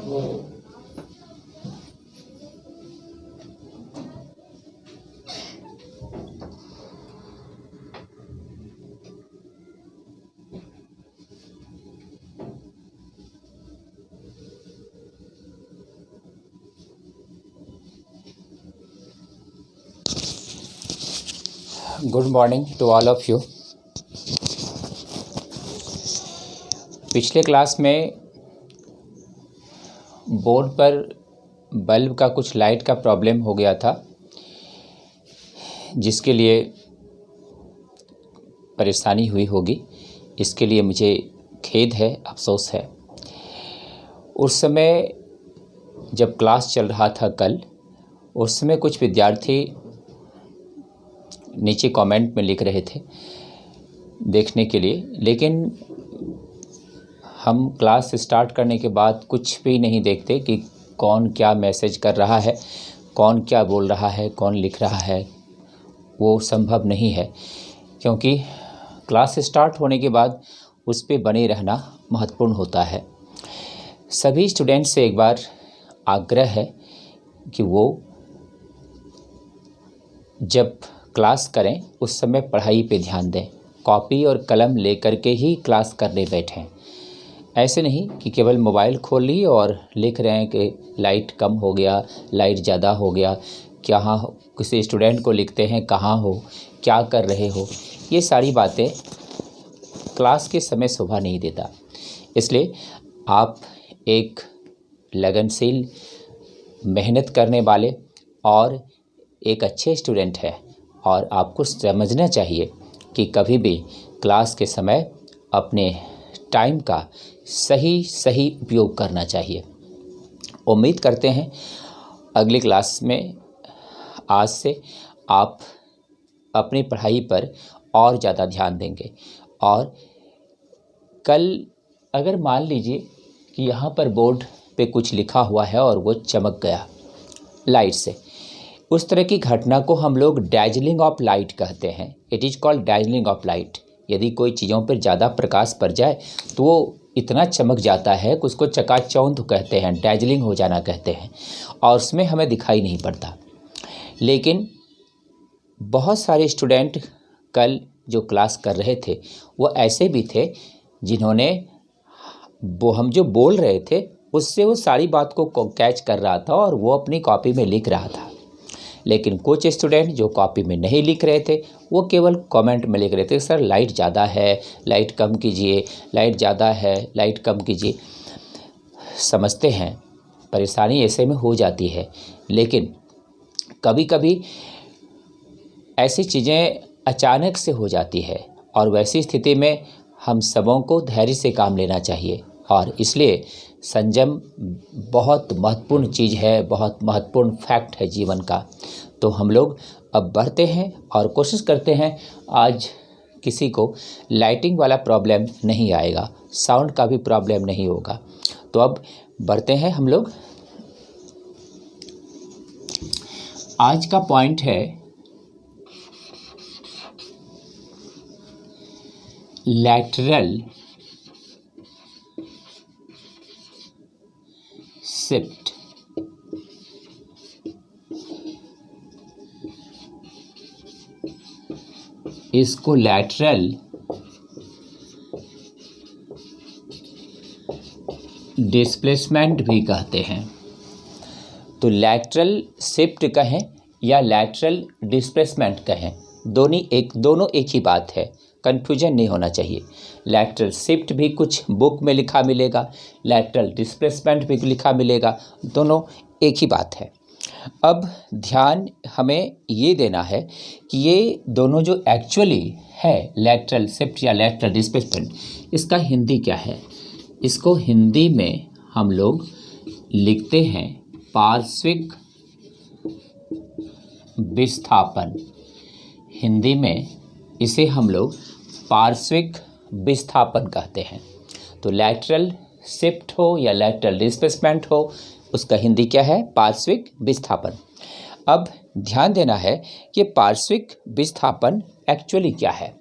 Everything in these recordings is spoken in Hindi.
Good morning to all of you. पिछले क्लास में बोर्ड पर बल्ब का कुछ लाइट का प्रॉब्लम हो गया था, जिसके लिए परेशानी हुई होगी। इसके लिए मुझे खेद है, अफसोस है। उस समय जब क्लास चल रहा था कल, उस समय कुछ विद्यार्थी नीचे कमेंट में लिख रहे थे देखने के लिए, लेकिन हम क्लास स्टार्ट करने के बाद कुछ भी नहीं देखते कि कौन क्या मैसेज कर रहा है, कौन क्या बोल रहा है, कौन लिख रहा है। वो संभव नहीं है, क्योंकि क्लास स्टार्ट होने के बाद उस पे बने रहना महत्वपूर्ण होता है। सभी स्टूडेंट्स से एक बार आग्रह है कि वो जब क्लास करें उस समय पढ़ाई पे ध्यान दें, कॉपी और कलम लेकर के ही क्लास करने बैठें। ऐसे नहीं कि केवल मोबाइल खोल ली और लिख रहे हैं कि लाइट कम हो गया, लाइट ज़्यादा हो गया, कहाँ किसी स्टूडेंट को लिखते हैं कहाँ हो, क्या कर रहे हो। ये सारी बातें क्लास के समय शोभा नहीं देता। इसलिए आप एक लगनशील, मेहनत करने वाले और एक अच्छे स्टूडेंट हैं, और आपको समझना चाहिए कि कभी भी क्लास के समय अपने टाइम का सही उपयोग करना चाहिए। उम्मीद करते हैं अगली क्लास में आज से आप अपनी पढ़ाई पर और ज़्यादा ध्यान देंगे। और कल अगर मान लीजिए कि यहाँ पर बोर्ड पे कुछ लिखा हुआ है और वो चमक गया लाइट से, उस तरह की घटना को हम लोग डैजलिंग ऑफ लाइट कहते हैं। It is called dazzling of light. यदि कोई चीज़ों पर ज़्यादा प्रकाश पड़ जाए तो वो इतना चमक जाता है कि उसको चकाचौंध कहते हैं, डैजलिंग हो जाना कहते हैं, और उसमें हमें दिखाई नहीं पड़ता। लेकिन बहुत सारे स्टूडेंट कल जो क्लास कर रहे थे वो ऐसे भी थे जिन्होंने वो हम जो बोल रहे थे उससे वो सारी बात को कैच कर रहा था और वो अपनी कॉपी में लिख रहा था। लेकिन कुछ स्टूडेंट जो कॉपी में नहीं लिख रहे थे, वो केवल कमेंट में लिख रहे थे, सर लाइट ज़्यादा है, लाइट कम कीजिए, लाइट ज़्यादा है, लाइट कम कीजिए। समझते हैं परेशानी ऐसे में हो जाती है, लेकिन कभी कभी ऐसी चीज़ें अचानक से हो जाती है, और वैसी स्थिति में हम सबों को धैर्य से काम लेना चाहिए। और इसलिए संयम बहुत महत्वपूर्ण चीज़ है, बहुत महत्वपूर्ण फैक्ट है जीवन का। तो हम लोग अब बढ़ते हैं और कोशिश करते हैं आज किसी को लाइटिंग वाला प्रॉब्लम नहीं आएगा, साउंड का भी प्रॉब्लम नहीं होगा। तो अब बढ़ते हैं हम लोग। आज का पॉइंट है लैटरल शिफ्ट। इसको लैटरल डिस्प्लेसमेंट भी कहते हैं। तो लैटरल शिफ्ट कहें या लैटरल डिस्प्लेसमेंट कहें, दोनों एक ही बात है, कन्फ्यूजन नहीं होना चाहिए। लैटरल शिफ्ट भी कुछ बुक में लिखा मिलेगा, लैटरल डिस्प्लेसमेंट भी लिखा मिलेगा, दोनों एक ही बात है। अब ध्यान हमें ये देना है कि ये दोनों जो एक्चुअली है लैटरल शिफ्ट या लैटरल डिस्प्लेसमेंट, इसका हिंदी क्या है। इसको हिंदी में हम लोग लिखते हैं पार्श्विक विस्थापन। हिंदी में इसे हम लोग पार्श्विक विस्थापन कहते हैं। तो लैटरल शिफ्ट हो या लैटरल डिस्प्लेसमेंट हो, उसका हिंदी क्या है, पार्श्विक विस्थापन। अब ध्यान देना है कि पार्श्विक विस्थापन एक्चुअली क्या है।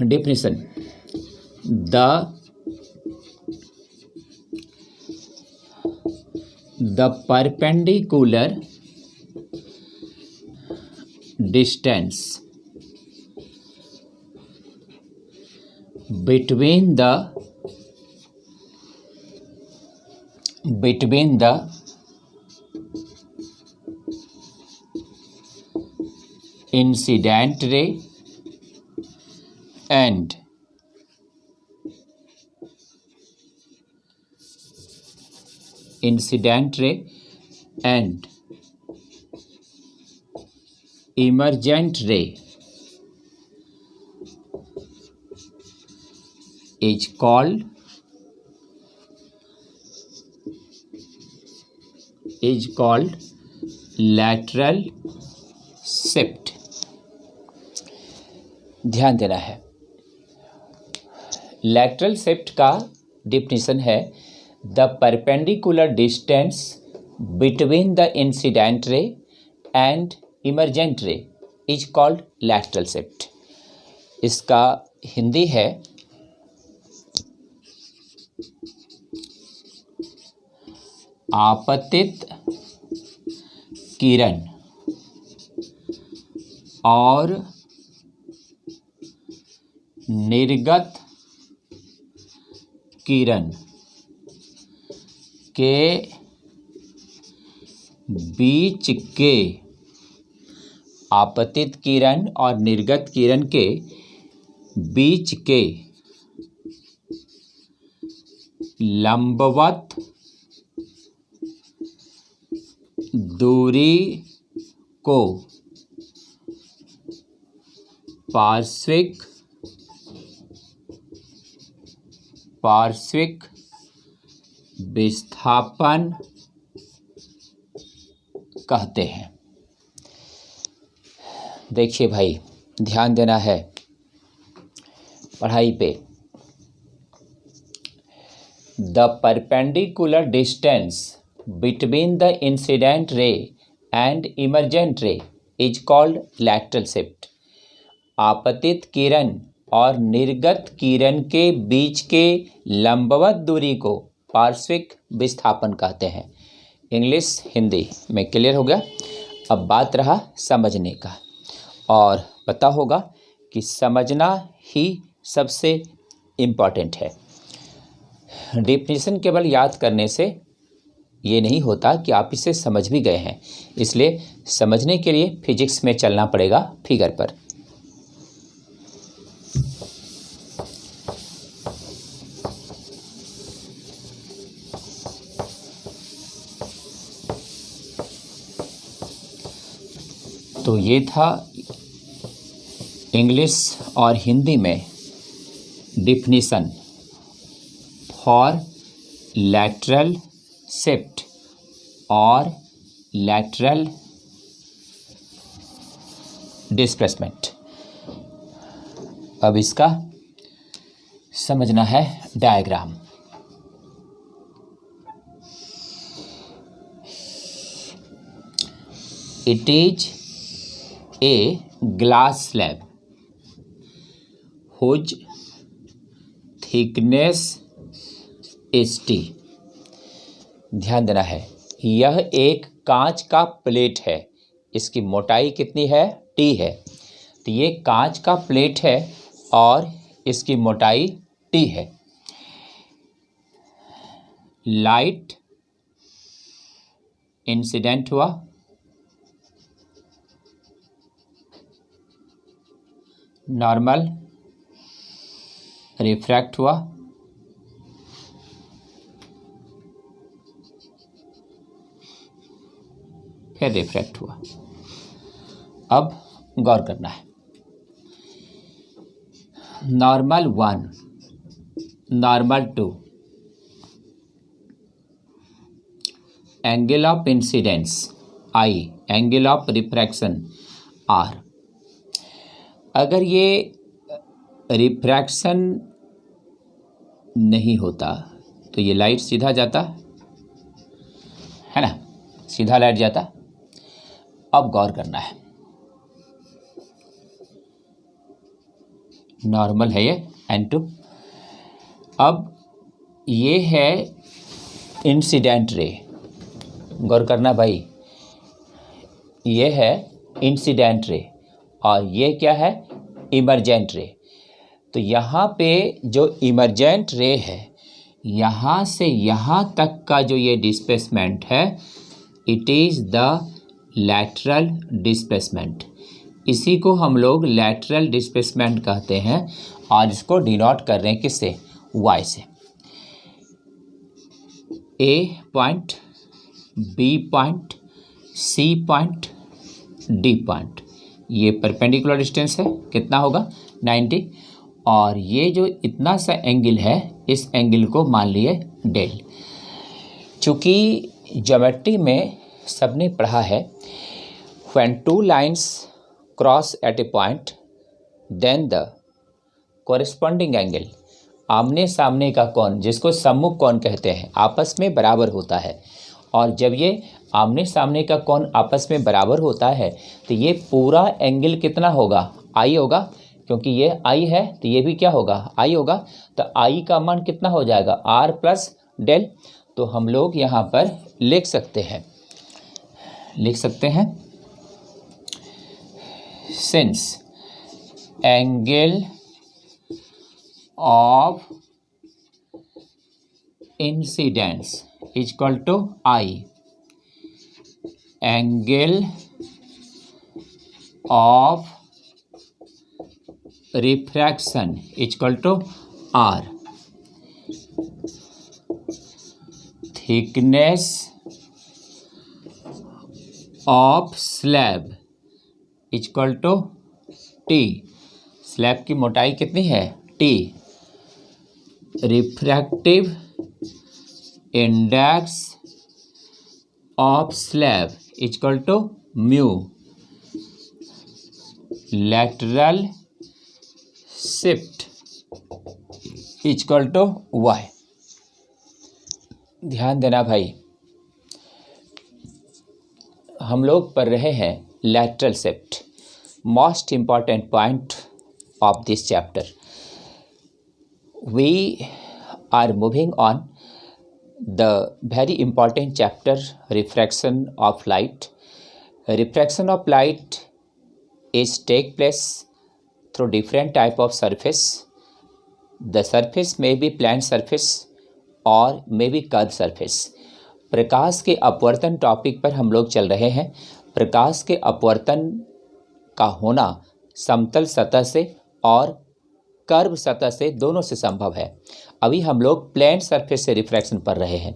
Definition, the the perpendicular distance between the incident ray and emergent ray is called lateral shift। ध्यान देना है, लैटरल शिफ्ट का डिफिनीशन है the perpendicular distance between the incident ray and emergent ray is called lateral shift. इसका हिंदी है आपतित किरण और निर्गत किरण के बीच के आपतित किरण और निर्गत किरण के बीच के लंबवत दूरी को पार्श्विक विस्थापन कहते हैं। देखिए भाई, ध्यान देना है पढ़ाई पे। The perpendicular distance between the incident ray and emergent ray is called lateral shift. आपतित किरण और निर्गत किरण के बीच के लंबवत दूरी को पार्श्विक विस्थापन कहते हैं। इंग्लिश हिंदी में क्लियर हो गया। अब बात रहा समझने का, और पता होगा कि समझना ही सबसे इम्पॉर्टेंट है। डेफिनेशन केवल याद करने से ये नहीं होता कि आप इसे समझ भी गए हैं, इसलिए समझने के लिए फिजिक्स में चलना पड़ेगा फिगर पर। तो ये था इंग्लिश और हिंदी में डिफिनीशन फॉर लैटरल शिफ्ट और लैटरल डिस्प्लेसमेंट। अब इसका समझना है diagram. It is a glass slab whose thickness is T। ध्यान देना है, यह एक कांच का प्लेट है, इसकी मोटाई कितनी है? T है। तो ये कांच का प्लेट है और इसकी मोटाई T है। लाइट इंसिडेंट हुआ, नॉर्मल रिफ्रैक्ट हुआ, फिर रिफ्रैक्ट हुआ। अब गौर करना है, normal 1, normal 2, angle of incidence I, angle of refraction R। अगर ये रिफ्रैक्शन नहीं होता तो ये लाइट सीधा जाता है ना, सीधा लाइट जाता। अब गौर करना है, नॉर्मल है ये N2। अब ये है इंसिडेंट रे गौर करना भाई, ये है इंसिडेंट रे और ये क्या है, इमरजेंट रे। तो यहाँ पे जो इमरजेंट रे है, यहाँ से यहाँ तक का जो ये डिस्प्लेसमेंट है, it is the lateral displacement. इसी को हम लोग लैटरल डिस्प्लेसमेंट कहते हैं और इसको डिनोट कर रहे हैं किससे, वाई से। A point, B point, C point, D point, ये परपेंडिकुलर डिस्टेंस है, कितना होगा 90। और ये जो इतना सा एंगल है, इस एंगल को मान लिए डेल। चूँकि ज्योमेट्री में सबने पढ़ा है, when two lines cross at a point then the corresponding angle, आमने सामने का कोण, जिसको सम्मुख कोण कहते हैं, आपस में बराबर होता है। और जब ये आमने सामने का कोण आपस में बराबर होता है तो ये पूरा एंगल कितना होगा, आई होगा, क्योंकि ये आई है तो ये भी क्या होगा, आई होगा। तो आई का मान कितना हो जाएगा, आर प्लस डेल। तो हम लोग यहाँ पर लिख सकते हैं since angle of incidence is equal to I, angle of refraction is equal to R, thickness of slab is equal to T, slab की मोटाई कितनी है, T, refractive index of slab is equal to mu, lateral shift is equal to Y. ध्यान देना भाई, हम लोग पढ़ रहे हैं lateral shift, most important point of this chapter. We are moving on the very important chapter, refraction of light. Refraction of light is take place through different type of surface. The surface may be plane surface or may be curved surface. प्रकाश के अपवर्तन टॉपिक पर हम लोग चल रहे हैं। प्रकाश के अपवर्तन का होना समतल सतह से और कर्व सतह से, दोनों से संभव है। अभी हम लोग प्लेन सरफेस से रिफ्रैक्शन पढ़ रहे हैं।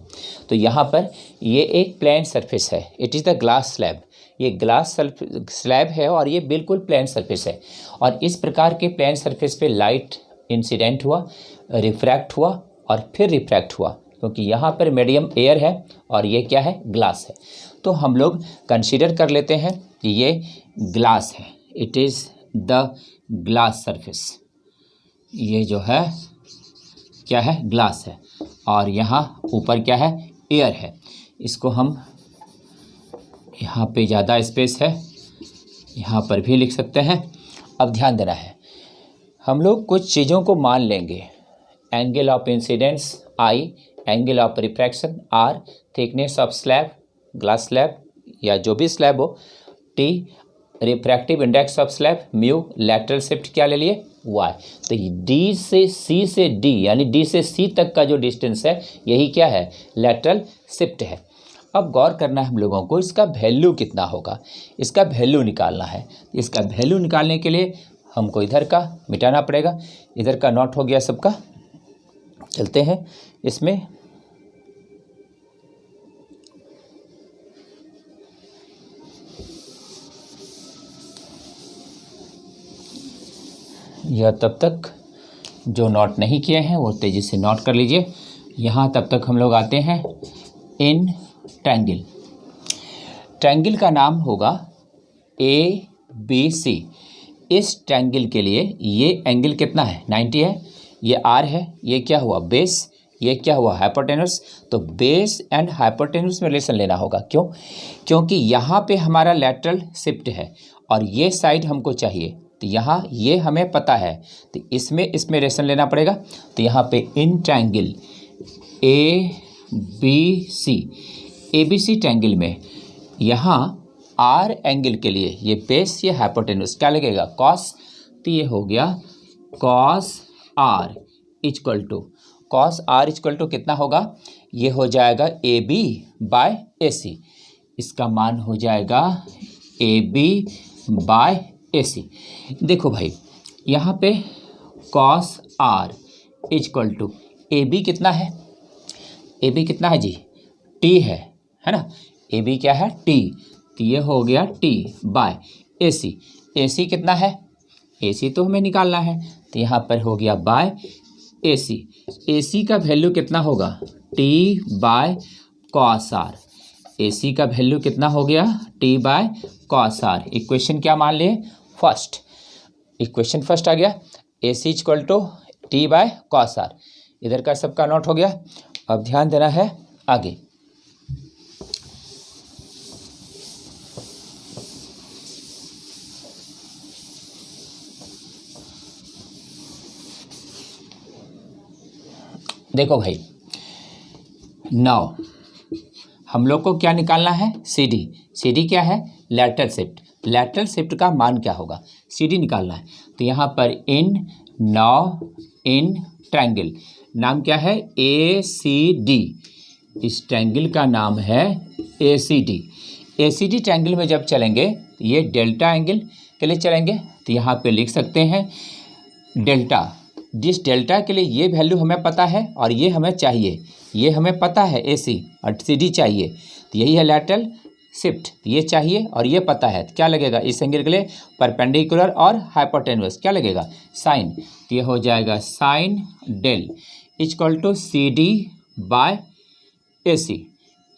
तो यहाँ पर ये एक प्लेन सरफेस है, it is the glass slab. ये ग्लास स्लैब है और ये बिल्कुल प्लेन सरफेस है। और इस प्रकार के प्लेन सरफेस पे लाइट इंसिडेंट हुआ, रिफ्रैक्ट हुआ और फिर रिफ्रैक्ट हुआ, क्योंकि यहाँ पर मीडियम एयर है और ये क्या है, ग्लास है। तो हम लोग कंसीडर कर लेते हैं कि ये ग्लास है, it is the glass surface. ये जो है क्या है, ग्लास है। और यहाँ ऊपर क्या है, एयर है। इसको हम, यहाँ पे ज़्यादा स्पेस है, यहाँ पर भी लिख सकते हैं। अब ध्यान देना है, हम लोग कुछ चीज़ों को मान लेंगे। Angle of incidence I, angle of refraction R, thickness of slab, glass slab या जो भी स्लैब हो, T, refractive index of slab mu, lateral shift क्या ले लिए, वाई। तो डी से सी से डी यानी डी से सी तक का जो डिस्टेंस है, यही क्या है, लैटरल शिफ्ट है। अब गौर करना है हम लोगों को, इसका वैल्यू कितना होगा, इसका वैल्यू निकालना है। इसका वैल्यू निकालने के लिए हमको इधर का मिटाना पड़ेगा। इधर का नोट हो गया सबका, चलते हैं इसमें। यह तब तक जो नोट नहीं किए हैं वो तेज़ी से नोट कर लीजिए। यहाँ तब तक हम लोग आते हैं इन ट्रायंगल। ट्रायंगल का नाम होगा ABC। इस ट्रायंगल के लिए ये एंगल कितना है, 90 है। ये R है, ये क्या हुआ, बेस, ये क्या हुआ, हाइपोटेनस। तो बेस एंड हाइपोटेनस में रिलेशन लेना होगा। क्यों? क्योंकि यहाँ पे हमारा लैटरल शिफ्ट है और ये साइड हमको चाहिए। तो यहाँ ये हमें पता है, तो इसमें रिलेशन लेना पड़ेगा। तो यहाँ पे in triangle ABC, ABC triangle में यहाँ R एंगल के लिए ये बेस ये हाइपोटेन्यूज क्या लगेगा कॉस, तो ये हो गया कॉस R इक्वल टू कितना होगा, ये हो जाएगा AB बाय AC, इसका मान हो जाएगा AB बाय AC। देखो भाई यहाँ पे cos R equal to AB कितना है, AB कितना है जी T है ना, AB क्या है T, तो ये हो गया T बाय AC, AC कितना है, AC तो हमें निकालना है, तो यहाँ पर हो गया बाय AC, AC का वैल्यू कितना होगा T by cos R, AC का वैल्यू कितना हो गया T by cos R। Equation क्या मान लिए फर्स्ट, इक्वेशन फर्स्ट आ गया AC equal to T by cos R, इधर का सबका नोट हो गया। अब ध्यान देना है आगे, देखो भाई नाउ हम लोग को क्या निकालना है CD, CD क्या है लैटरल शिफ्ट, लैटरल शिफ्ट का मान क्या होगा CD निकालना है, तो यहाँ पर इन ट्रायंगल नाम क्या है ACD, इस ट्रायंगल का नाम है ACD, ACD ट्रायंगल में जब चलेंगे तो ये डेल्टा एंगल के लिए चलेंगे, तो यहाँ पे लिख सकते हैं डेल्टा, जिस डेल्टा के लिए ये वैल्यू हमें पता है और ये हमें चाहिए, ये हमें पता है AC और CD चाहिए, तो यही है लैटरल शिफ्ट, ये चाहिए और ये पता है, तो क्या लगेगा इस एंगल के लिए परपेंडिकुलर और हाइपोटेन्यूस क्या लगेगा साइन, तो ये हो जाएगा sine del equal to CD by AC,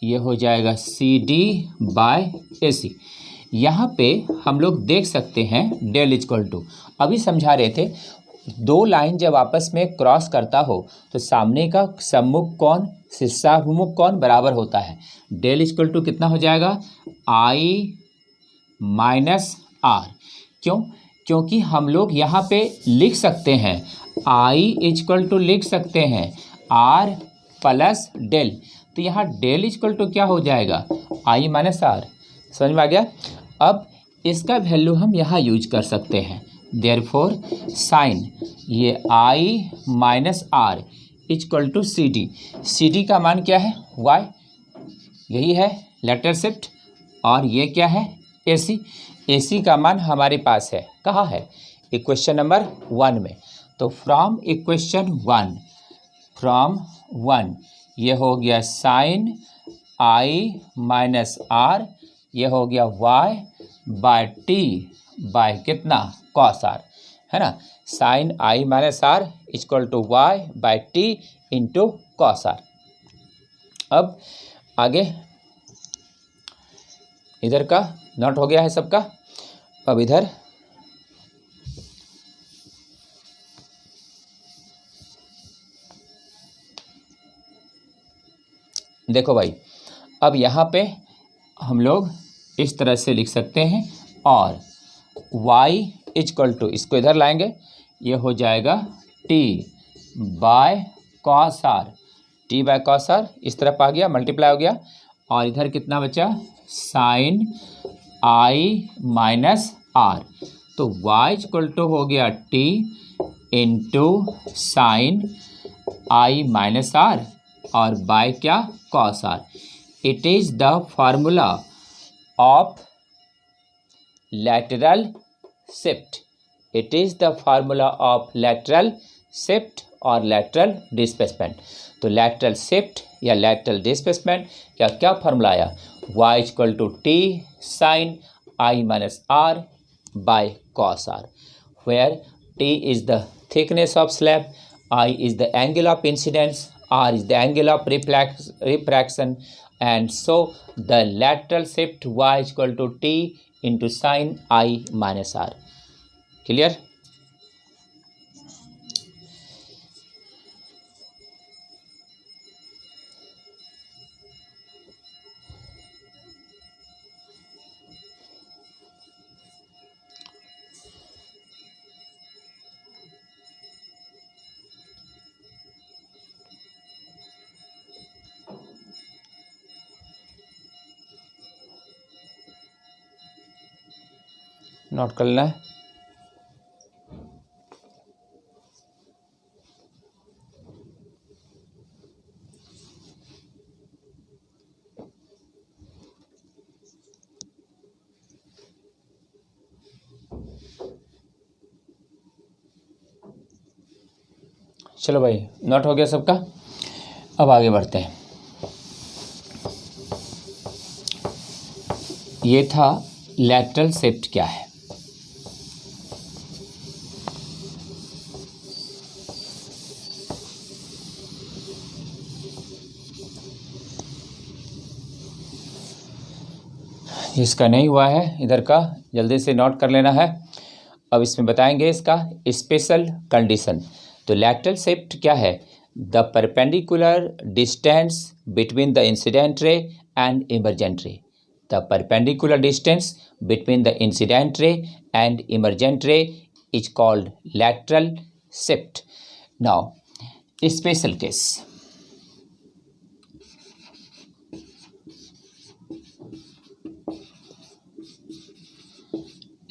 ये हो जाएगा CD बाय AC। यहाँ पे हम लोग देख सकते हैं डेल इक्वल टू, अभी समझा रहे थे दो लाइन जब आपस में क्रॉस करता हो तो सामने का सम्मुख कोण शीर्षाभिमुख कोण बराबर होता है, डेल इक्वल टू कितना हो जाएगा I माइनस R, क्यों, क्योंकि हम लोग यहाँ पे लिख सकते हैं I इक्वल टू लिख सकते हैं R प्लस डेल, तो यहाँ डेल इक्वल टू क्या हो जाएगा I माइनस R, समझ में आ गया। अब इसका वैल्यू हम यहाँ यूज कर सकते हैं, देयरफॉर साइन ये I minus R equal to CD, CD का मान क्या है Y, यही है लैटरल शिफ्ट, और ये क्या है AC, AC का मान हमारे पास है कहाँ है इक्वेशन नंबर 1 में, तो फ्रॉम इक्वेशन 1 ये हो गया साइन I माइनस R, ये हो गया Y बाय T बाय कितना कॉस R, है ना, sine I minus R equal to Y by T into cos R। अब आगे इधर का नोट हो गया है सबका, अब इधर देखो भाई, अब यहाँ पे हम लोग इस तरह से लिख सकते हैं और y इक्वल टू इसको इधर लाएंगे, ये हो जाएगा t by cos R, t by cos R इस तरफ आ गया मल्टीप्लाई हो गया, और इधर कितना बचा साइन I माइनस R, तो y इक्वल टू हो गया t into sine I minus R और बाय क्या cos R। It is the formula of lateral shift, it is the formula of lateral shift और lateral displacement, तो lateral shift या lateral displacement या क्या फार्मूला आया y equal to t sin I minus R by cos R, where t is the thickness of slab, I is the angle of incidence, R is the angle of refraction, and so the lateral shift y equal to t into sin I minus R। Clear. Note कर लेना है। चलो भाई, नोट हो गया सबका। अब आगे बढ़ते हैं। ये था लैटरल शिफ्ट क्या है। इसका नहीं हुआ है, इधर का जल्दी से नोट कर लेना है। अब इसमें बताएंगे इसका स्पेशल कंडीशन। तो लैटरल शिफ्ट क्या है? The perpendicular distance between the incident ray and emergent ray. The perpendicular distance between the incident ray and emergent ray is called lateral shift. Now special case.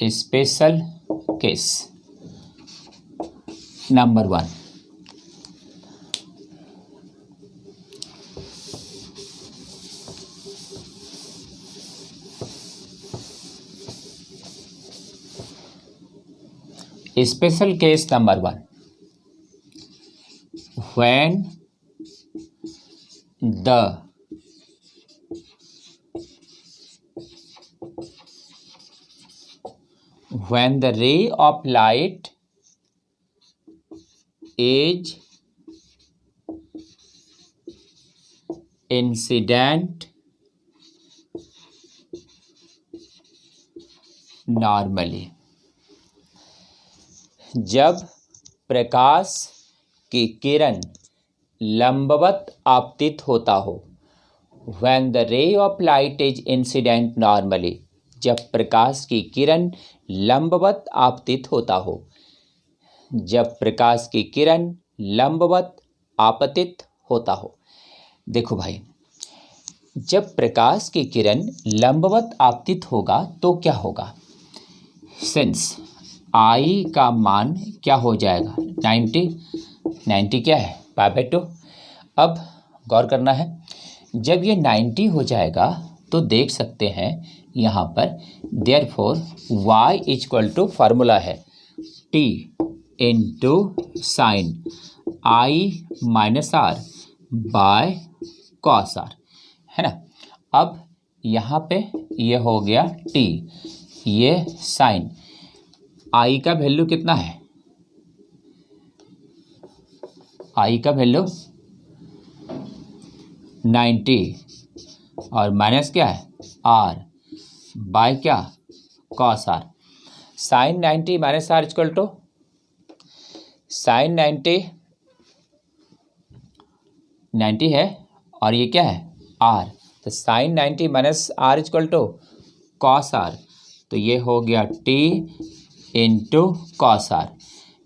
Special case number 1। Special case number 1, when the ray of light is incident normally। जब प्रकाश की किरण लंबवत आपतित होता हो। When the ray of light is incident normally, जब प्रकाश की किरण लंबवत आपतित होता हो। जब प्रकाश की किरण लंबवत आपतित होता हो। देखो भाई, जब प्रकाश की किरण लंबवत आपतित होगा तो क्या होगा? सिंस आई का मान क्या हो जाएगा? 90 क्या है? π/2। अब गौर करना है, जब ये 90 हो जाएगा तो देख सकते हैं यहाँ पर therefore y equal to formula है t into sine i minus R by cos R, है ना। अब यहाँ पे ये हो गया t, ये साइन i का वैल्यू कितना है? i का वैल्यू 90 और माइनस क्या है? r बाय क्या? Cos R. Sine 90 minus R equal to sine 90 है और ये क्या है? r। तो sine 90 minus R equal to cos R. तो ये हो गया t into cos R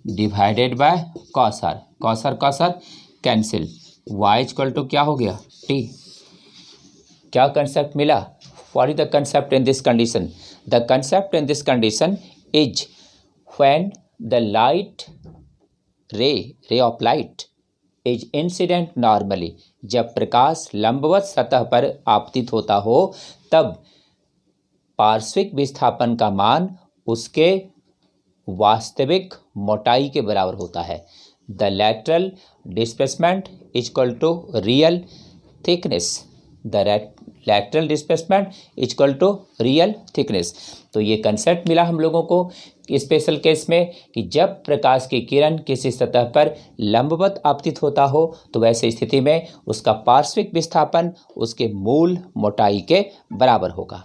divided by cos R. Cos R cancel. y equal to क्या हो गया? t। क्या कंसेप्ट मिला? What is the concept in this condition? The concept in this condition is when the ray of light is incident normally, जब प्रकाश लंबवत सतह पर आपतित होता हो तब पार्श्विक विस्थापन का मान उसके वास्तविक मोटाई के बराबर होता है। The lateral displacement is equal to real thickness। The lateral displacement is equal to real thickness। तो ये कंसेप्ट मिला हम लोगों को स्पेशल केस में कि जब प्रकाश की किरण किसी सतह पर लंबवत आपतित होता हो तो वैसे स्थिति में उसका पार्श्विक विस्थापन उसके मूल मोटाई के बराबर होगा।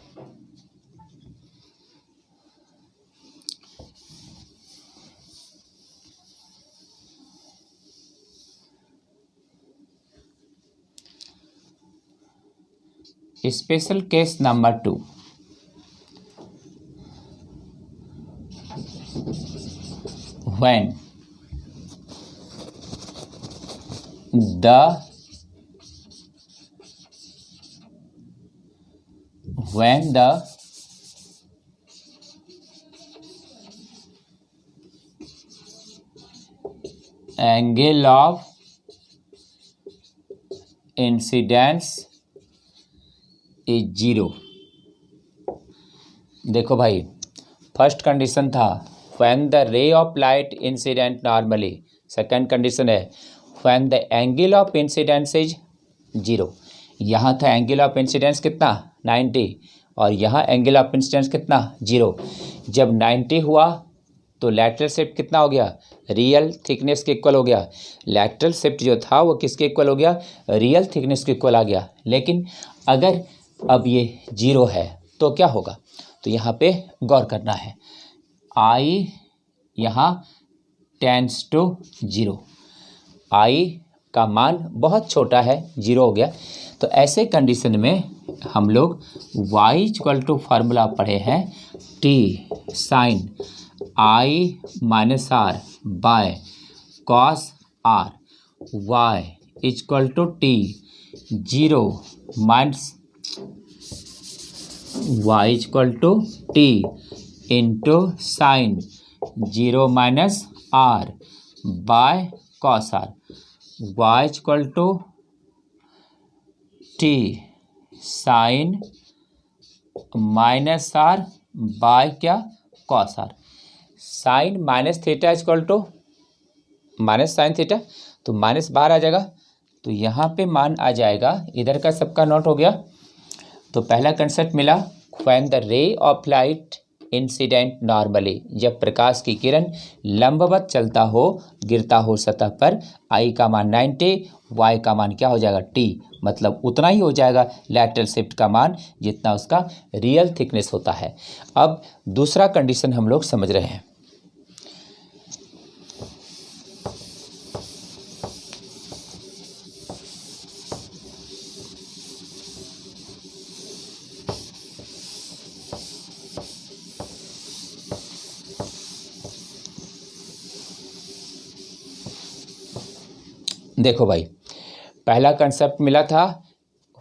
Special case number 2, when the angle of incidence is 0। देखो भाई, फर्स्ट कंडीशन था when the ray of light incident normally. Second condition है when the angle of incidence is 0। यहाँ था एंगल ऑफ इंसिडेंस कितना 90 और यहाँ एंगल ऑफ इंसिडेंस कितना 0। जब 90 हुआ तो लैटरल शिफ्ट कितना हो गया, रियल थिकनेस के इक्वल हो गया। लैटरल शिफ्ट जो था वो किसके इक्वल हो गया, रियल थिकनेस के इक्वल आ गया। लेकिन अगर अब ये 0 है तो क्या होगा, तो यहाँ पे गौर करना है। आई यहाँ टेंस टू 0, आई का मान बहुत छोटा है, 0 हो गया। तो ऐसे कंडीशन में हम लोग y इक्वल टू फार्मूला पढ़े हैं t sine I minus R by cos R, y equal to t 0 minus y equal to t into sine 0 minus R by cos R, y equal to t sine minus R by क्या cos R. Sine minus theta equal to minus sine theta, तो माइनस बाहर आ जाएगा, तो यहाँ पे मान आ जाएगा, इधर का सबका नोट हो गया। तो पहला कंसेप्ट मिला when the ray of light incident normally, जब प्रकाश की किरण लंबवत चलता हो, गिरता हो सतह पर, आई का मान 90, वाई का मान क्या हो जाएगा t, मतलब उतना ही हो जाएगा लैटरल शिफ्ट का मान जितना उसका रियल थिकनेस होता है। अब दूसरा कंडीशन हम लोग समझ रहे हैं। देखो भाई, पहला कंसेप्ट मिला था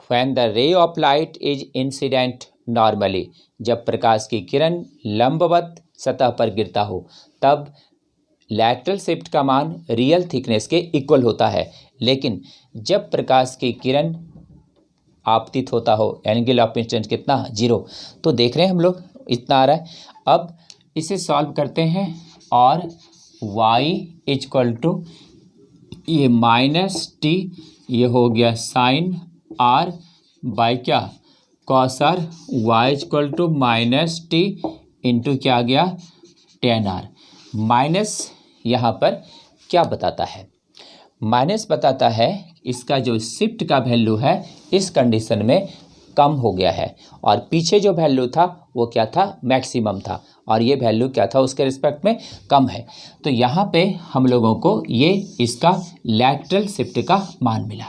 when the ray of light is incident normally, जब प्रकाश की किरण लंबवत सतह पर गिरता हो तब लैटरल शिफ्ट का मान रियल थिकनेस के इक्वल होता है। लेकिन जब प्रकाश की किरण आपतित होता हो, एंगल ऑफ इंसिडेंस कितना 0, तो देख रहे हैं हम लोग इतना आ रहा है। अब इसे सॉल्व करते हैं और y इक्वल टू ये माइनस टी, ये हो गया साइन आर बाय क्या cos R, Y equal to minus T into क्या आ गया टेन आर। माइनस यहाँ पर क्या बताता है, माइनस बताता है इसका जो शिफ्ट का वैल्यू है इस कंडीशन में कम हो गया है, और पीछे जो वैल्यू था वो क्या था, मैक्सिमम था, और ये वैल्यू क्या था उसके रिस्पेक्ट में कम है। तो यहाँ पे हम लोगों को ये इसका लैटरल शिफ्ट का मान मिला।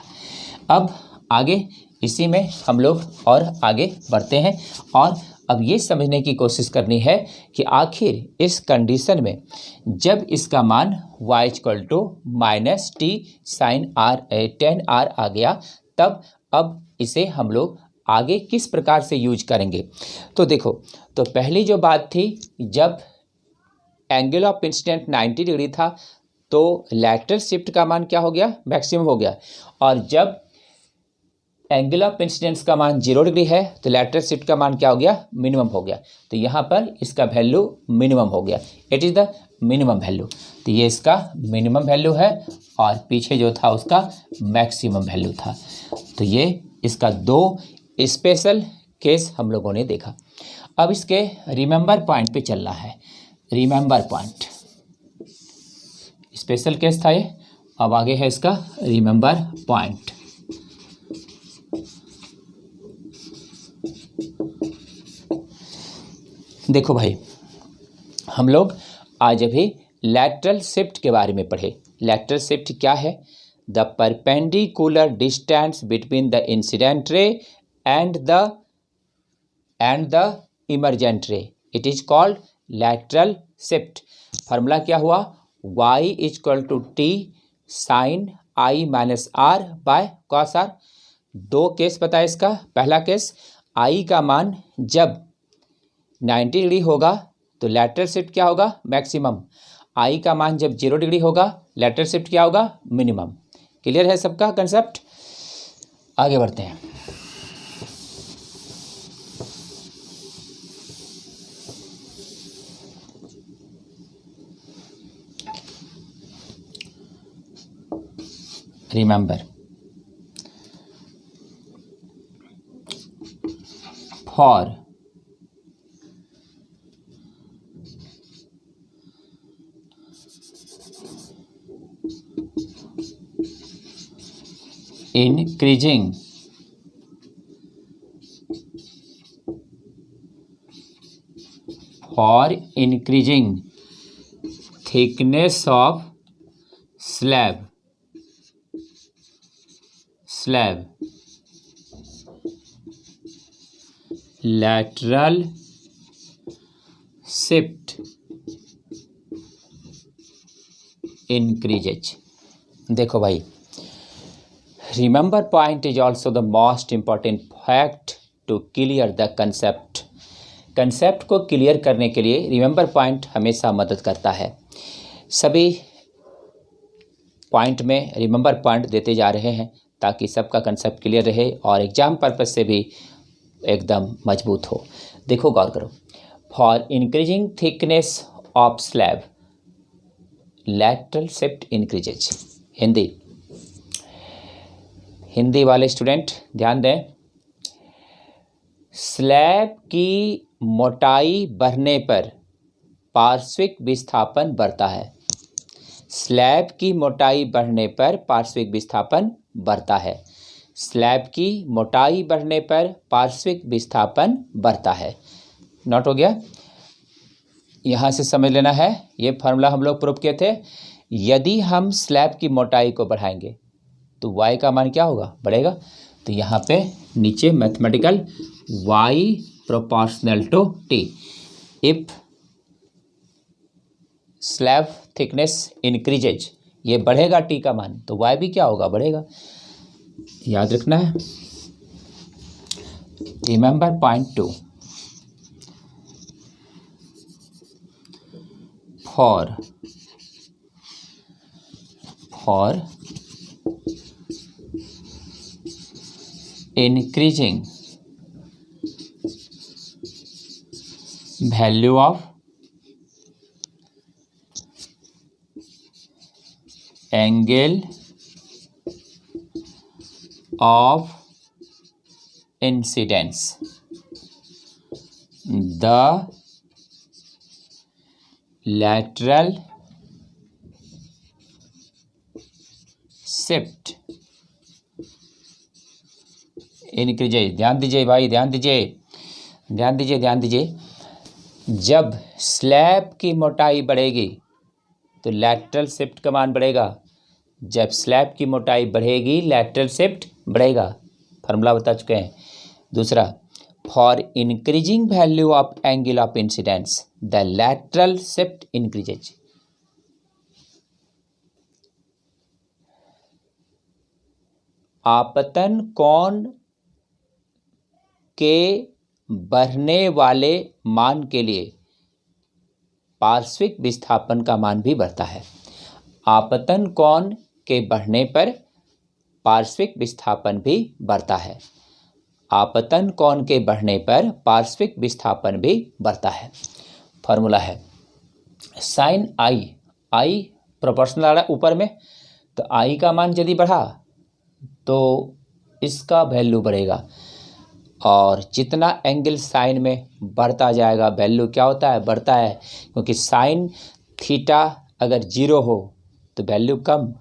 अब आगे इसी में हम लोग और आगे बढ़ते हैं, और अब ये समझने की कोशिश करनी है कि आखिर इस कंडीशन में जब इसका मान y equal to minus T sine R 10r आ गया, तब अब इसे हम लोग आगे किस प्रकार से यूज करेंगे। तो देखो, तो पहली जो बात थी, जब एंगल ऑफ इंसिडेंट 90 डिग्री था तो लैटरल शिफ्ट का मान क्या हो गया, मैक्सिमम हो गया, और जब एंगल ऑफ इंसिडेंस का मान 0 डिग्री है तो लैटरल शिफ्ट का मान क्या हो गया, मिनिमम हो गया। तो यहाँ पर इसका वैल्यू मिनिमम हो गया, it is the minimum value. तो ये इसका मिनिमम वैल्यू है और पीछे जो था उसका मैक्सिमम वैल्यू था। तो ये इसका दो स्पेशल केस हम लोगों ने देखा। अब इसके रिमेंबर पॉइंट पे चलना है। रिमेंबर पॉइंट स्पेशल केस था ये, अब आगे है इसका रिमेंबर पॉइंट। देखो भाई, हम लोग आज अभी लैटरल शिफ्ट के बारे में पढ़े। लैटरल शिफ्ट क्या है, the perpendicular distance between the incident ray and the emergent ray, it is called lateral shift. Formula क्या हुआ, y equal to T sine I minus R by cos R. दो केस बताए इसका। पहला केस, आई का मान जब 90 डिग्री होगा तो लैटरल शिफ्ट क्या होगा, मैक्सिमम, आई का मान जब 0 डिग्री होगा लैटरल शिफ्ट क्या होगा, मिनिमम। क्लियर है सबका कंसेप्ट? आगे बढ़ते हैं। Remember, for increasing thickness of slab lateral shift increases। देखो भाई, remember point is also the most important fact to clear the concept. Concept को क्लियर करने के लिए रिमेंबर पॉइंट हमेशा मदद करता है। सभी पॉइंट में रिमेंबर पॉइंट देते जा रहे हैं ताकि सबका कंसेप्ट क्लियर रहे और एग्जाम पर्पज से भी एकदम मजबूत हो। देखो गौर करो, for increasing thickness of slab lateral shift increases. Hindi वाले स्टूडेंट ध्यान दें, स्लैब की मोटाई बढ़ने पर पार्श्विक विस्थापन बढ़ता है। स्लैब की मोटाई बढ़ने पर पार्श्विक विस्थापन बढ़ता है। स्लैब की मोटाई बढ़ने पर पार्श्विक विस्थापन बढ़ता है। नोट हो गया? यहाँ से समझ लेना है, ये फार्मूला हम लोग प्रूव किए थे। यदि हम स्लैब की मोटाई को बढ़ाएंगे तो y का मान क्या होगा, बढ़ेगा। तो यहाँ पे नीचे mathematical y proportional to t। If slab thickness increases, ये बढ़ेगा t का मान, तो y भी क्या होगा, बढ़ेगा। याद रखना है। Remember point 2, for increasing value of angle of incidence, the lateral shift increases. ध्यान दीजिए भाई, ध्यान दीजिए। जब स्लैब की मोटाई बढ़ेगी तो लैटरल शिफ्ट का मान बढ़ेगा। जब स्लैब की मोटाई बढ़ेगी लैटरल शिफ्ट बढ़ेगा। फार्मूला बता चुके हैं। दूसरा, for increasing value of angle of incidence the lateral shift increases. आपतन कोण के बढ़ने वाले मान के लिए पार्श्विक विस्थापन का मान भी बढ़ता है। आपतन कोण के बढ़ने पर पार्श्विक विस्थापन भी बढ़ता है। आपतन कोण के बढ़ने पर पार्श्विक विस्थापन भी बढ़ता है। फॉर्मूला है साइन आई प्रोपोर्शनल आ रहा है ऊपर में, तो आई का मान यदि बढ़ा तो इसका वैल्यू बढ़ेगा, और जितना एंगल साइन में बढ़ता जाएगा वैल्यू क्या होता है, बढ़ता है। क्योंकि साइन थीटा अगर 0 हो तो वैल्यू कम,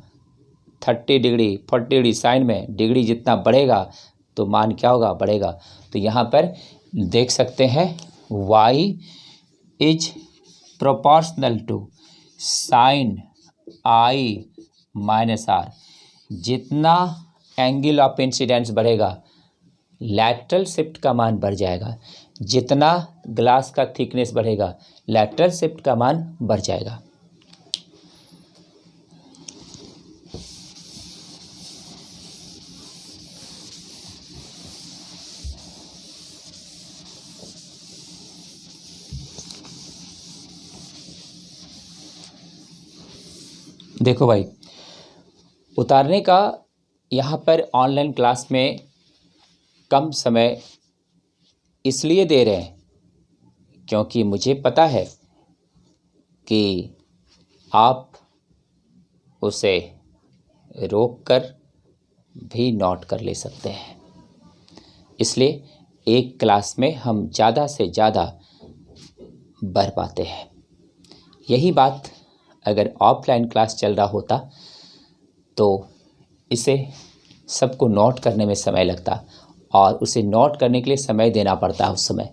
30 डिग्री 40 डिग्री साइन में डिग्री जितना बढ़ेगा तो मान क्या होगा, बढ़ेगा। तो यहाँ पर देख सकते हैं y is proportional to sine I minus R. जितना एंगल ऑफ इंसिडेंस बढ़ेगा लैटरल शिफ्ट का मान बढ़ जाएगा। जितना ग्लास का थिकनेस बढ़ेगा लैटरल शिफ्ट का मान बढ़ जाएगा। देखो भाई, उतारने का यहाँ पर ऑनलाइन क्लास में कम समय इसलिए दे रहे हैं क्योंकि मुझे पता है कि आप उसे रोक कर भी नोट कर ले सकते हैं। इसलिए एक क्लास में हम ज़्यादा से ज़्यादा बढ़ पाते हैं। यही बात अगर ऑफलाइन क्लास चल रहा होता तो इसे सबको नोट करने में समय लगता और उसे नोट करने के लिए समय देना पड़ता है उस समय,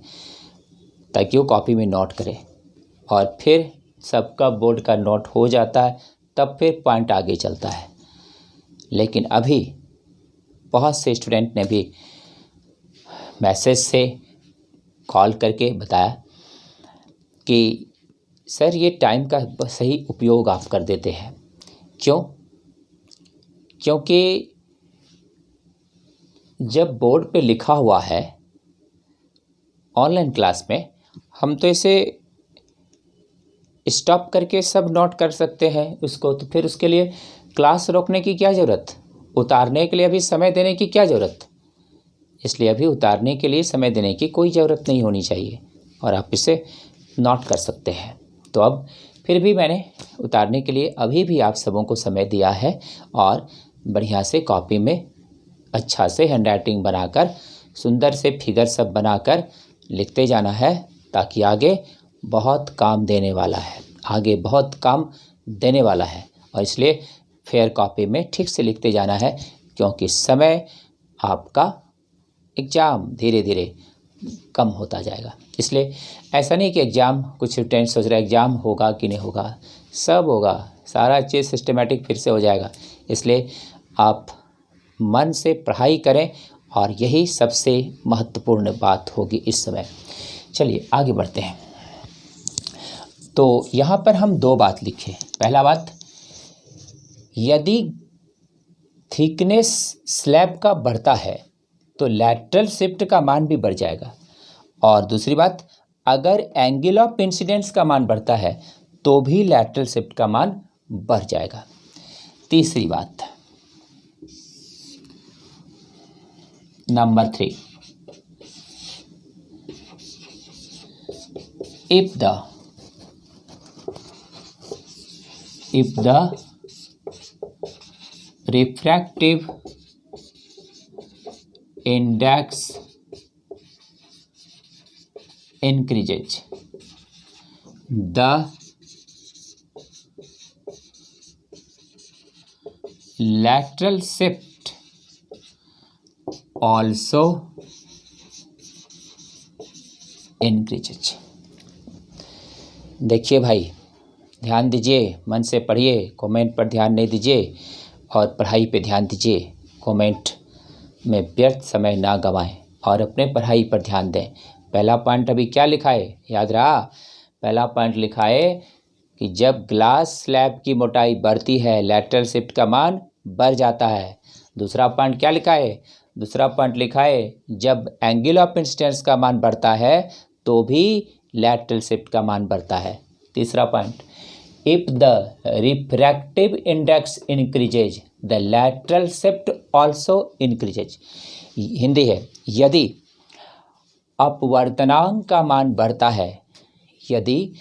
ताकि वो कॉपी में नोट करे और फिर सबका बोर्ड का नोट हो जाता है, तब फिर पॉइंट आगे चलता है। लेकिन अभी बहुत से स्टूडेंट ने भी मैसेज से कॉल करके बताया कि सर ये टाइम का सही उपयोग आप कर देते हैं। क्यों? क्योंकि जब बोर्ड पे लिखा हुआ है ऑनलाइन क्लास में, हम तो इसे स्टॉप करके सब नोट कर सकते हैं उसको, तो फिर उसके लिए क्लास रोकने की क्या ज़रूरत, उतारने के लिए अभी समय देने की क्या ज़रूरत। इसलिए अभी उतारने के लिए समय देने की कोई ज़रूरत नहीं होनी चाहिए और आप इसे नोट कर सकते हैं। तो अब फिर भी मैंने उतारने के लिए अभी भी आप सबों को समय दिया है और बढ़िया से कॉपी में अच्छा से हैंडराइटिंग बनाकर सुंदर से फिगर सब बनाकर लिखते जाना है, ताकि आगे बहुत काम देने वाला है, आगे बहुत काम देने वाला है। और इसलिए फेयर कॉपी में ठीक से लिखते जाना है, क्योंकि समय आपका एग्ज़ाम धीरे धीरे कम होता जाएगा। इसलिए ऐसा नहीं कि एग्ज़ाम कुछ स्टूडेंट सोच रहे एग्ज़ाम होगा कि नहीं होगा, सब होगा, सारा चीज़ सिस्टमेटिक फिर से हो जाएगा। इसलिए आप मन से पढ़ाई करें और यही सबसे महत्वपूर्ण बात होगी इस समय। चलिए आगे बढ़ते हैं। तो यहाँ पर हम दो बात लिखे। पहला बात, यदि थिकनेस स्लैब का बढ़ता है तो लैटरल शिफ्ट का मान भी बढ़ जाएगा। और दूसरी बात, अगर एंगल ऑफ इंसिडेंस का मान बढ़ता है तो भी लैटरल शिफ्ट का मान बढ़ जाएगा। तीसरी बात, number 3, if the refractive index increases, the lateral shift also increases। देखिए भाई, ध्यान दीजिए, मन से पढ़िए, कमेंट पर ध्यान नहीं दीजिए और पढ़ाई पे ध्यान दीजिए। कमेंट में व्यर्थ समय ना गंवाएं और अपने पढ़ाई पर ध्यान दें। पहला पॉइंट अभी क्या लिखा है, याद रहा? पहला पॉइंट लिखा है कि जब ग्लास स्लैब की मोटाई बढ़ती है लैटरल शिफ्ट का मान बढ़ जाता है। दूसरा पॉइंट क्या लिखा है? दूसरा पॉइंट लिखा है जब एंगल ऑफ इंसिडेंस का मान बढ़ता है तो भी लैटरल शिफ्ट का मान बढ़ता है। तीसरा point, if the refractive index increases the lateral shift also increases. Hindi है, यदि अपवर्तनांक का मान बढ़ता है, यदि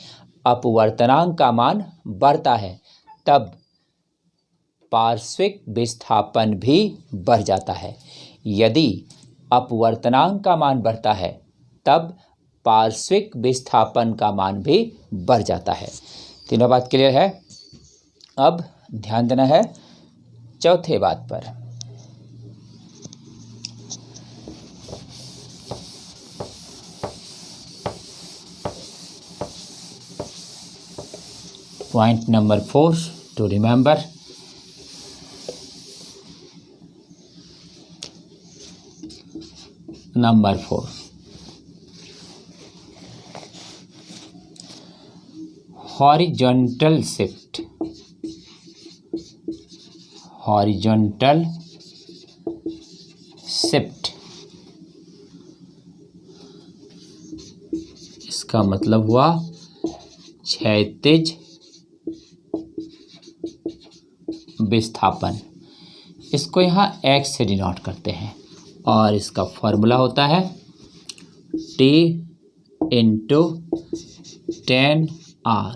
अपवर्तनांक का मान बढ़ता है तब पार्श्विक विस्थापन भी बढ़ जाता है। यदि अपवर्तनांक का मान बढ़ता है तब पार्श्विक विस्थापन का मान भी बढ़ जाता है। तीनों बात क्लियर है? अब ध्यान देना है चौथे बात पर। Point number 4 to remember, number 4, horizontal shift. Horizontal shift इसका मतलब हुआ क्षैतिज विस्थापन, इसको यहाँ x से डिनोट करते हैं और इसका फॉर्मूला होता है T इंटू 10R।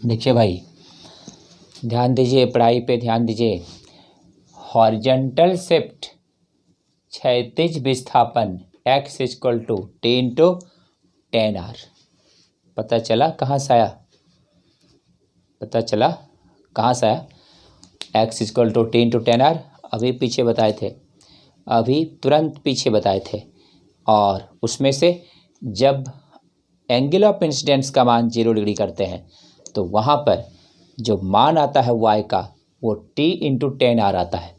देखिए भाई, ध्यान दीजिए, पढ़ाई पे ध्यान दीजिए। हॉरिजॉन्टल शिफ्ट, क्षैतिज विस्थापन x equal to T into 10R। पता चला कहाँ से आया? पता चला कहाँ से आया? x equal to T into 10R अभी पीछे बताए थे, अभी तुरंत पीछे बताए थे। और उसमें से जब एंगल ऑफ इंसिडेंस का मान 0 डिग्री करते हैं तो वहाँ पर जो मान आता है y का वो T इंटू 10R आता है।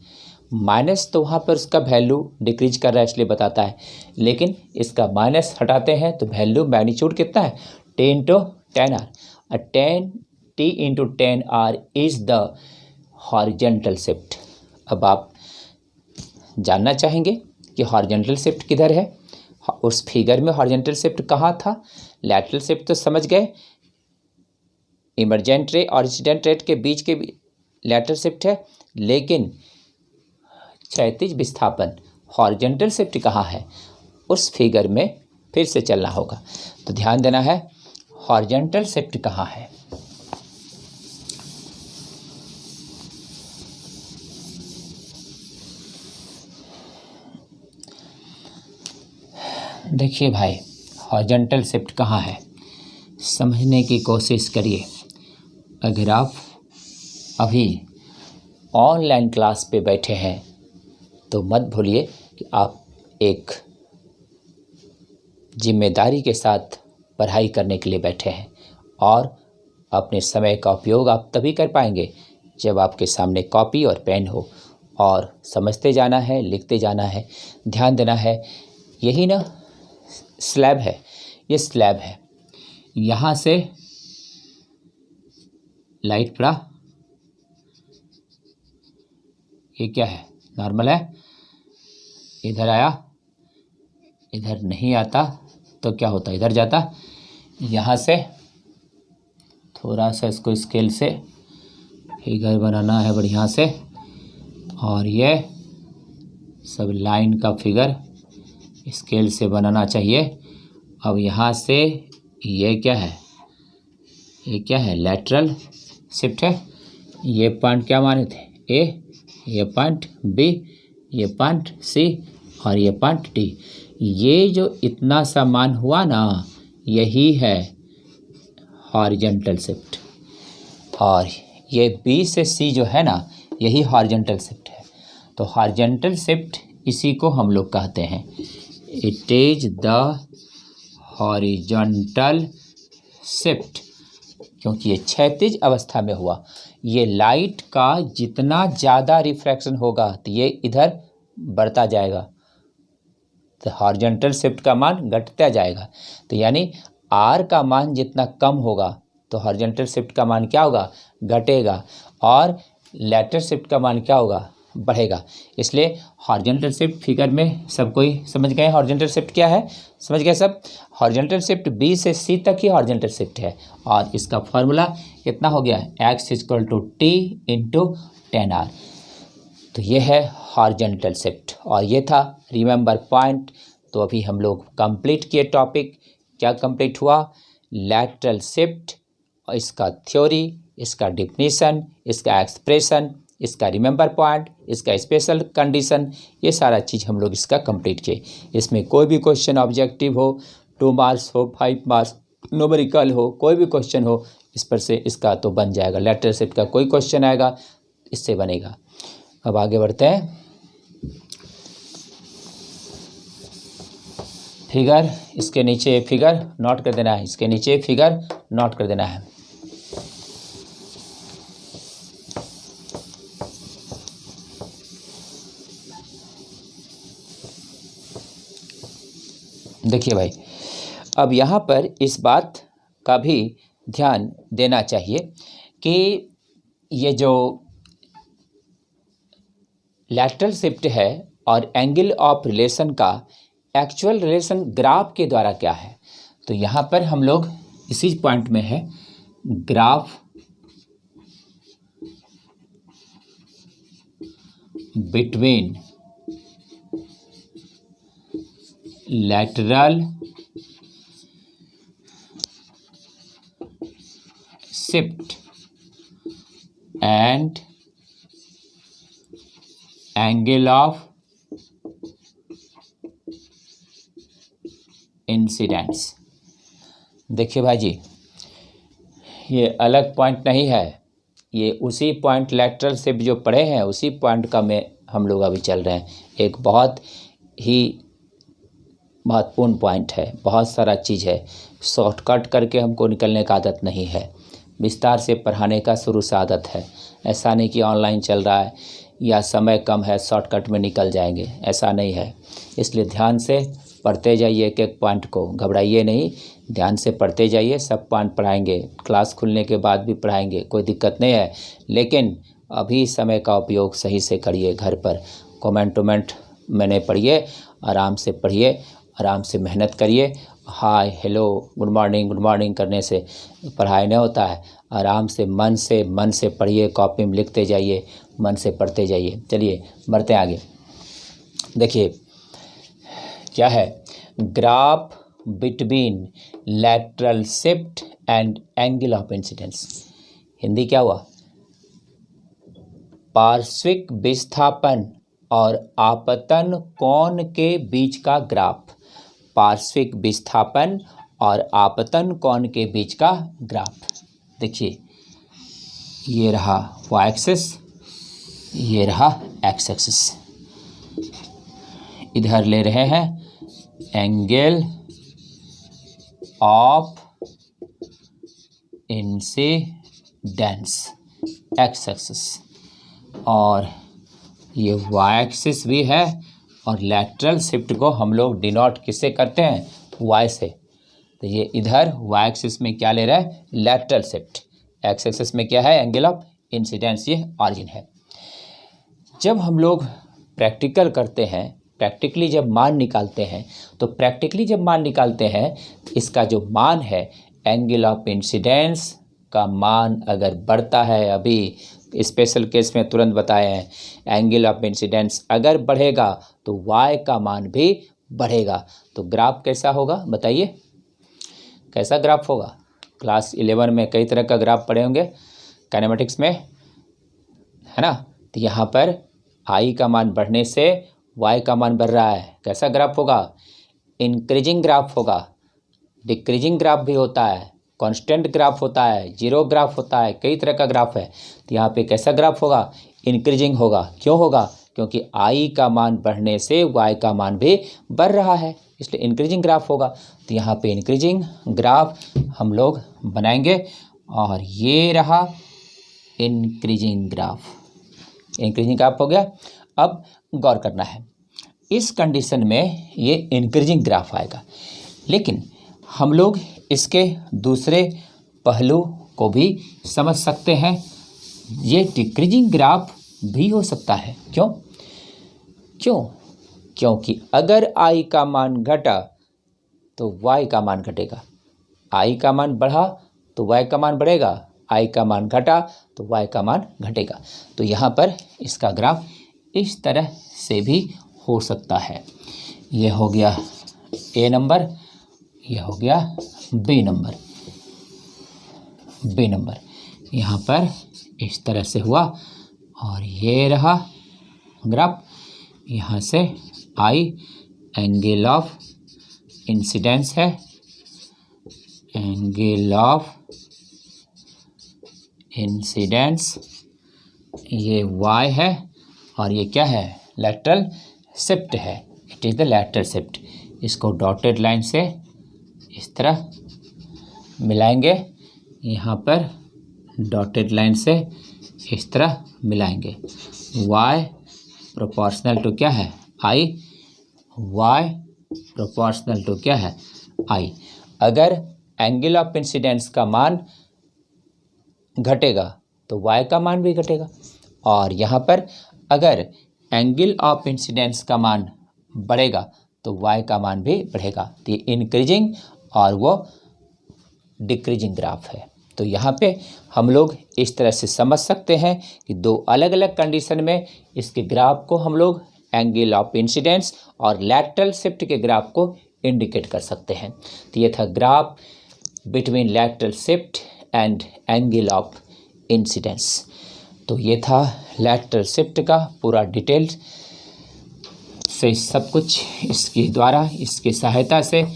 माइनस तो वहाँ पर उसका वैल्यू डिक्रीज कर रहा है इसलिए बताता है, लेकिन इसका माइनस हटाते हैं तो वैल्यू मैग्नीट्यूड कितना है? T into 10R। 10 T into 10R is the horizontal shift. अब आप जानना चाहेंगे कि हॉरिजॉन्टल शिफ्ट किधर है? उस फिगर में हॉरिजॉन्टल शिफ्ट कहाँ था? लैटरल शिफ्ट तो समझ गए, इमरजेंट रे और इंसिडेंट रे के बीच के लैटरल शिफ्ट है, लेकिन क्षैतिज विस्थापन हॉरिजॉन्टल शिफ्ट कहाँ है? उस फिगर में फिर से चलना होगा। तो ध्यान देना है, हॉरिजॉन्टल शिफ्ट कहाँ है? देखिए भाई, हॉरिजॉन्टल शिफ्ट कहाँ है समझने की कोशिश करिए। अगर आप अभी ऑनलाइन क्लास पे बैठे हैं तो मत भूलिए कि आप एक जिम्मेदारी के साथ पढ़ाई करने के लिए बैठे हैं, और अपने समय का उपयोग आप तभी कर पाएंगे जब आपके सामने कॉपी और पेन हो, और समझते जाना है, लिखते जाना है, ध्यान देना है। यही ना स्लैब है, ये स्लैब है। यहाँ से लाइट पड़ा, ये क्या है? नॉर्मल है। इधर आया, इधर नहीं आता तो क्या होता? इधर जाता। यहाँ से थोड़ा सा इसको स्केल से फिगर बनाना है बढ़िया से, और ये सब लाइन का फिगर स्केल से बनाना चाहिए। अब यहाँ से ये क्या है? ये क्या है? लैटरल शिफ्ट है। ये पॉइंट क्या माने थे? ए, ये पॉइंट बी, ये पॉइंट सी और ये पॉइंट डी। ये जो इतना सा मान हुआ ना, यही है हॉरिजॉन्टल शिफ्ट। और ये बी से सी जो है ना, यही हॉरिजॉन्टल शिफ्ट है। तो हॉरिजॉन्टल शिफ्ट इसी को हम लोग कहते हैं, it is the horizontal shift, क्योंकि ये क्षैतिज अवस्था में हुआ। ये लाइट का जितना ज़्यादा रिफ्रैक्शन होगा तो ये इधर बढ़ता जाएगा, तो हॉरिजॉन्टल शिफ्ट का मान घटता जाएगा। तो यानी आर का मान जितना कम होगा तो हॉरिजॉन्टल शिफ्ट का मान क्या होगा? घटेगा। और लैटरल शिफ्ट का मान क्या होगा? बढ़ेगा। इसलिए हॉरिजॉन्टल शिफ्ट फिगर में सब कोई समझ गए हॉरिजॉन्टल शिफ्ट क्या है? समझ गए सब? हॉरिजॉन्टल शिफ्ट बी से सी तक ही हॉरिजॉन्टल शिफ्ट है, और इसका फॉर्मूला कितना हो गया? x equal to T into 10R। तो ये है हॉरिजॉन्टल शिफ्ट, और ये था रिमेंबर पॉइंट। तो अभी हम लोग कंप्लीट किए टॉपिक। क्या कंप्लीट हुआ? लैटरल शिफ्ट, इसका थ्योरी, इसका डिफिनीशन, इसका एक्सप्रेशन, इसका रिमेंबर पॉइंट, इसका स्पेशल कंडीशन, ये सारा चीज़ हम लोग इसका कंप्लीट किए। इसमें कोई भी क्वेश्चन ऑब्जेक्टिव हो, 2 मार्क्स हो, 5 मार्क्स, न्यूमेरिकल हो, कोई भी क्वेश्चन हो, इस पर से इसका तो बन जाएगा। लैटरल शिफ्ट का कोई क्वेश्चन आएगा इससे बनेगा। अब आगे बढ़ते हैं। फिगर, इसके नीचे फिगर नोट कर देना है, इसके नीचे फिगर नोट कर देना है। देखिए भाई, अब यहाँ पर इस बात का भी ध्यान देना चाहिए कि ये जो लैटरल शिफ्ट है और एंगल ऑफ रिलेशन का एक्चुअल रिलेशन ग्राफ के द्वारा क्या है। तो यहाँ पर हम लोग इसी पॉइंट में है, graph between lateral shift and angle of incidence। देखिए भाई जी, ये अलग पॉइंट नहीं है, ये उसी पॉइंट लैटरल शिफ्ट जो पढ़े हैं उसी पॉइंट का में हम लोग अभी चल रहे हैं। एक बहुत ही महत्वपूर्ण पॉइंट है, बहुत सारा चीज़ है, शॉर्टकट करके हमको निकलने का आदत नहीं है, विस्तार से पढ़ाने का शुरू से आदत है। ऐसा नहीं कि ऑनलाइन चल रहा है या समय कम है शॉर्टकट में निकल जाएंगे, ऐसा नहीं है। इसलिए ध्यान से पढ़ते जाइए, एक एक पॉइंट को घबराइए नहीं, ध्यान से पढ़ते जाइए। सब पॉइंट पढ़ाएंगे, क्लास खुलने के बाद भी पढ़ाएंगे, कोई दिक्कत नहीं है। लेकिन अभी समय का उपयोग सही से करिए। घर पर कमेंट वमेंट मैंने पढ़िए, आराम से पढ़िए, आराम से मेहनत करिए। हाय हेलो गुड मॉर्निंग करने से पढ़ाई नहीं होता है। आराम से मन से पढ़िए, कॉपी में लिखते जाइए, मन से पढ़ते जाइए। चलिए बढ़ते हैं आगे। देखिए क्या है, graph between lateral shift and angle of incidence. Hindi क्या हुआ, पार्श्विक विस्थापन और आपतन कोण के बीच का ग्राफ। पार्श्विक विस्थापन और आपतन कोण के बीच का ग्राफ। देखिए ये रहा वाई एक्सिस, ये रहा एक्स एक्सिस। इधर ले रहे हैं angle of incidence x axis, और ये वाई एक्सिस भी है। और लैटरल शिफ्ट को हम लोग डिनोट किससे करते हैं, वाई से। तो ये इधर वाई एक्सिस में क्या ले रहा है, लैटरल शिफ्ट। एक्स एक्सिस में क्या है, एंगल ऑफ इंसिडेंस, ये ऑरिजिन है। जब हम लोग प्रैक्टिकल करते हैं, प्रैक्टिकली जब मान निकालते हैं, तो प्रैक्टिकली जब मान निकालते हैं, इसका जो मान है एंगल ऑफ इंसिडेंस का मान अगर बढ़ता है, अभी स्पेशल केस में तुरंत बताए हैं, एंगल ऑफ इंसिडेंस अगर बढ़ेगा तो वाई का मान भी बढ़ेगा। तो ग्राफ कैसा होगा बताइए, कैसा ग्राफ होगा। क्लास 11 में कई तरह का ग्राफ पढ़े होंगे काइनेमेटिक्स में, है ना। तो यहाँ पर आई का मान बढ़ने से वाई का मान बढ़ रहा है, कैसा ग्राफ होगा, इंक्रीजिंग ग्राफ होगा। डिक्रीजिंग ग्राफ भी होता है, कांस्टेंट ग्राफ होता है, जीरो ग्राफ होता है, कई तरह का ग्राफ है। तो यहाँ पे कैसा ग्राफ होगा, इंक्रीजिंग होगा। क्यों होगा, क्योंकि आई का मान बढ़ने से वाई का मान भी बढ़ रहा है, इसलिए इंक्रीजिंग ग्राफ होगा। तो यहाँ पे इंक्रीजिंग ग्राफ हम लोग बनाएंगे, और ये रहा इंक्रीजिंग ग्राफ। इंक्रीजिंग ग्राफ हो गया। अब गौर करना है, इस कंडीशन में ये इंक्रीजिंग ग्राफ आएगा, लेकिन हम लोग इसके दूसरे पहलू को भी समझ सकते हैं। ये डिक्रीजिंग ग्राफ भी हो सकता है। क्यों, क्योंकि अगर आई का मान घटा तो वाई का मान घटेगा, आई का मान बढ़ा तो वाई का मान बढ़ेगा, आई का मान घटा तो वाई का मान घटेगा। तो यहाँ पर इसका ग्राफ इस तरह से भी हो सकता है। ये हो गया ए नंबर, ये हो गया बी नंबर। यहाँ पर इस तरह से हुआ, और ये रहा ग्राफ। यहाँ से आई एंगल ऑफ इंसिडेंस है, एंगल ऑफ इंसिडेंस, ये वाई है, और ये क्या है, लैटरल शिफ्ट है। It is the lateral shift. इसको डॉटेड लाइन से इस तरह मिलाएंगे, यहाँ पर डॉटेड लाइन से इस तरह मिलाएंगे। y प्रोपोर्शनल टू क्या है, i, y प्रोपोर्शनल टू क्या है, i। अगर एंगल ऑफ इंसिडेंस का मान घटेगा तो y का मान भी घटेगा, और यहाँ पर अगर एंगल ऑफ इंसिडेंस का मान बढ़ेगा तो y का मान भी बढ़ेगा। तो ये इंक्रीजिंग और वो डिक्रीजिंग ग्राफ है। तो यहाँ पे हम लोग इस तरह से समझ सकते हैं कि दो अलग अलग कंडीशन में इसके ग्राफ को हम लोग एंगल ऑफ इंसिडेंस और लैटरल शिफ्ट के ग्राफ को इंडिकेट कर सकते हैं। तो ये था graph between lateral shift and angle of incidence. तो ये था लैटरल शिफ्ट का पूरा डिटेल से सब कुछ इसके द्वारा, इसके सहायता से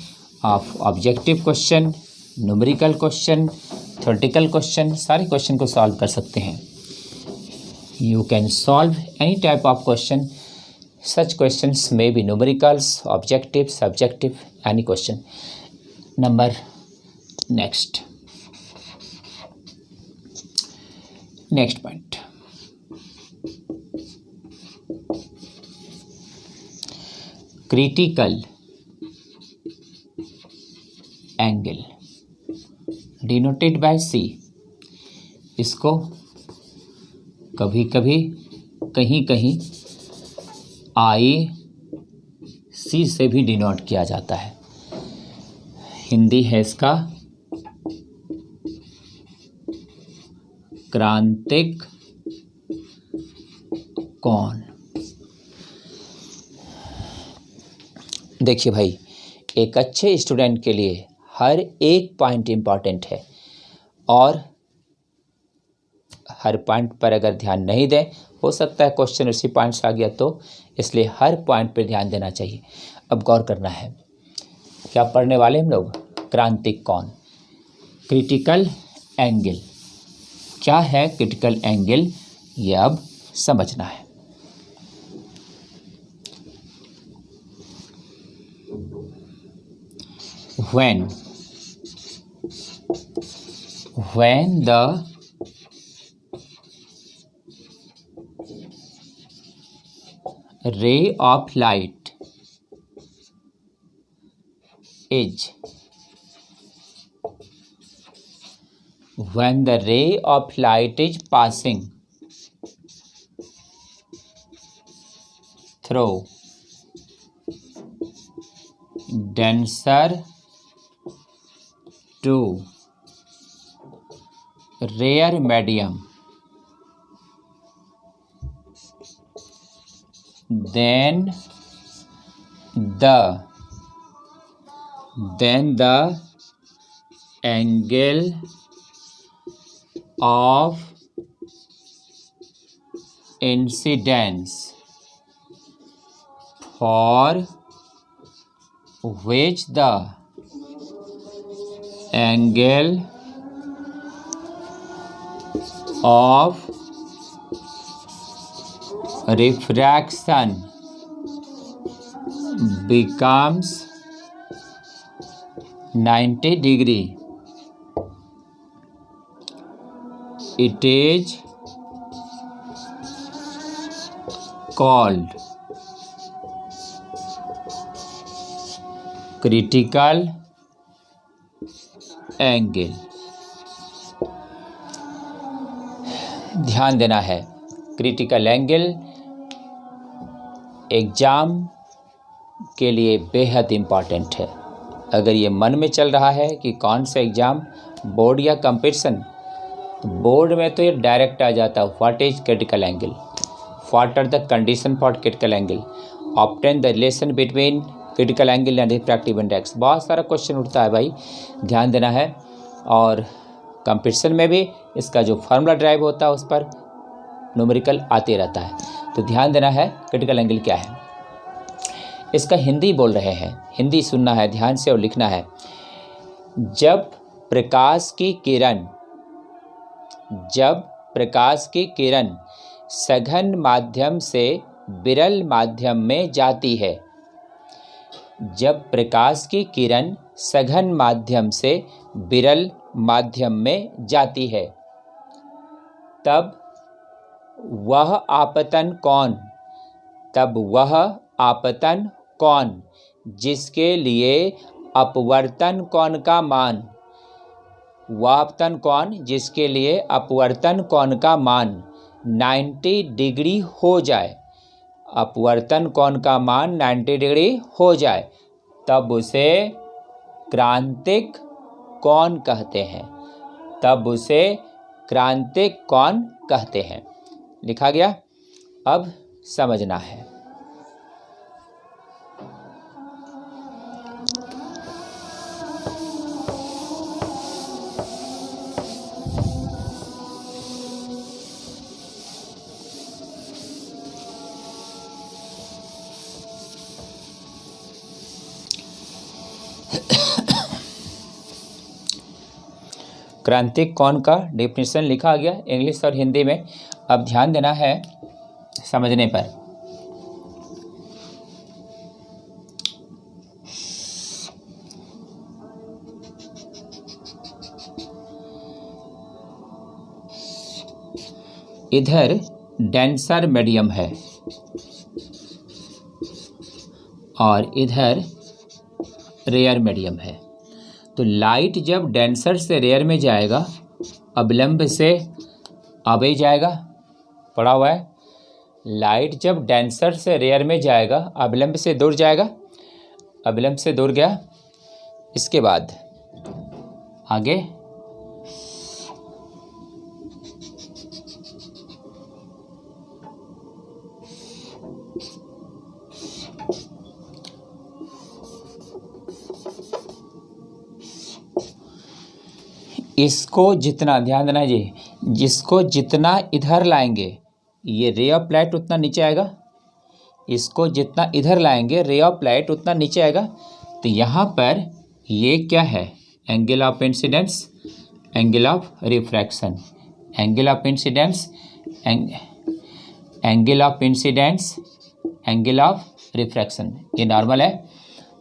आप objective question, numerical question, theoretical question, सारे क्वेश्चन को सॉल्व कर सकते हैं। You can solve any type of question, such questions may be numericals, objective, subjective, any question. Number next point, critical angle denoted by C. इसको कभी कभी कहीं कहीं IC से भी डिनोट किया जाता है। हिंदी है इसका क्रांतिक कोण। देखिए भाई, एक अच्छे स्टूडेंट के लिए हर एक पॉइंट इम्पॉर्टेंट है और हर पॉइंट पर अगर ध्यान नहीं दें, हो सकता है क्वेश्चन उसी पॉइंट से आ गया, तो इसलिए हर पॉइंट पर ध्यान देना चाहिए। अब गौर करना है, क्या पढ़ने वाले हम लोग? क्रांतिक कोण, क्रिटिकल एंगल। क्या है क्रिटिकल एंगल, ये अब समझना है। When the ray of light is passing through denser to rare medium, then the angle of incidence for which the angle of refraction becomes 90 degree, it is called critical angle. ध्यान देना है, क्रिटिकल एंगल एग्जाम के लिए बेहद इम्पॉर्टेंट है। अगर ये मन में चल रहा है कि कौन सा एग्ज़ाम, बोर्ड या कंपटीशन, तो बोर्ड में तो ये डायरेक्ट आ जाता है, what is critical angle, what are the condition for critical angle, obtain the relation between critical angle and refractive index. बहुत सारा क्वेश्चन उठता है भाई, ध्यान देना है। और कंपटीशन में भी इसका जो फार्मूला ड्राइव होता है उस पर न्यूमेरिकल आते रहता है, तो ध्यान देना है क्रिटिकल एंगल क्या है। इसका हिंदी बोल रहे हैं, हिंदी सुनना है ध्यान से और लिखना है। जब प्रकाश की किरण सघन माध्यम से विरल माध्यम में जाती है, जब प्रकाश की किरण सघन माध्यम से विरल माध्यम में जाती है, तब वह आपतन कोण जिसके लिए अपवर्तन कोण का मान, वह आपतन कोण जिसके लिए अपवर्तन कोण का मान 90 डिग्री हो जाए, अपवर्तन कोण का मान 90 डिग्री हो जाए, तब उसे क्रांतिक कोण कहते हैं। तब उसे क्रांतिक कौन कहते हैं। लिखा गया। अब समझना है। क्रांतिक कौन का डेफिनेशन लिखा गया इंग्लिश और हिंदी में। अब ध्यान देना है समझने पर। इधर डेंसर मीडियम है और इधर रेयर मीडियम है। तो लाइट जब डेंसर से रेयर में जाएगा, अविलंब से आगे जाएगा। पढ़ा हुआ है। लाइट जब डेंसर से रेयर में जाएगा, अविलंब से दूर जाएगा। अविलंब से दूर गया। इसके बाद आगे इसको जितना ध्यान देना जी, जिसको जितना इधर लाएंगे ये रे ऑफ लाइट उतना नीचे आएगा। इसको जितना इधर लाएंगे रे ऑफ लाइट उतना नीचे आएगा। तो यहाँ पर ये क्या है? Angle of incidence, angle of refraction, angle of incidence, angle of incidence, angle of refraction. ये नॉर्मल है।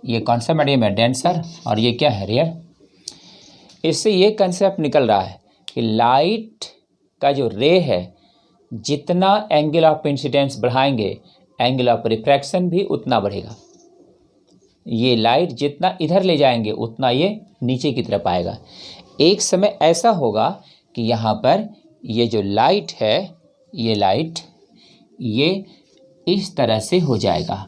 ये कौन सा मीडियम है? डेंसर। और ये क्या है? रेयर। इससे ये कंसेप्ट निकल रहा है कि लाइट का जो रे है, जितना एंगल ऑफ इंसिडेंस बढ़ाएंगे एंगल ऑफ रिफ्रैक्शन भी उतना बढ़ेगा। ये लाइट जितना इधर ले जाएंगे उतना ये नीचे की तरफ आएगा। एक समय ऐसा होगा कि यहाँ पर ये जो लाइट है, ये लाइट ये इस तरह से हो जाएगा।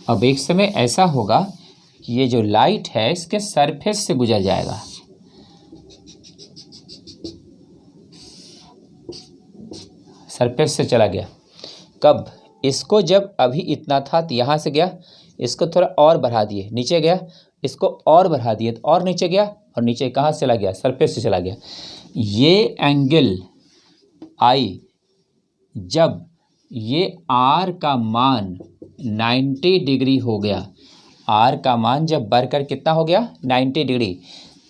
अब एक समय ऐसा होगा कि ये जो लाइट है इसके सरफेस से गुजर जाएगा। सरफेस से चला गया। कब? इसको जब अभी इतना था तो यहाँ से गया, इसको थोड़ा और बढ़ा दिए, नीचे गया, इसको और बढ़ा दिए तो और नीचे गया, और नीचे कहाँ से चला गया? सरफेस से चला गया। ये एंगल आई, जब ये आर का मान 90 डिग्री हो गया, आर का मान जब बढ़कर कितना हो गया? 90 डिग्री,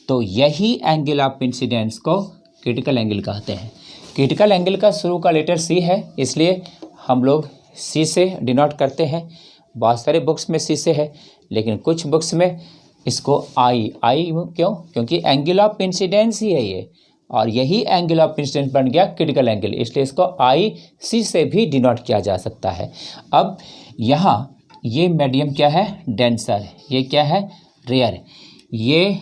तो यही एंगल ऑफ इंसिडेंस को क्रिटिकल एंगल कहते हैं। क्रिटिकल एंगल का शुरू का लेटर सी है, इसलिए हम लोग सी से डिनोट करते हैं। बहुत सारे बुक्स में सी से है, लेकिन कुछ बुक्स में इसको आई क्यों? क्योंकि एंगल ऑफ इंसिडेंस ही है ये, और यही एंगल ऑफ इंसिडेंस बन गया क्रिटिकल एंगल, इसलिए इसको आई सी से भी डिनोट किया जा सकता है। अब यहाँ ये मीडियम क्या है? डेंसर। ये क्या है? रेयर। ये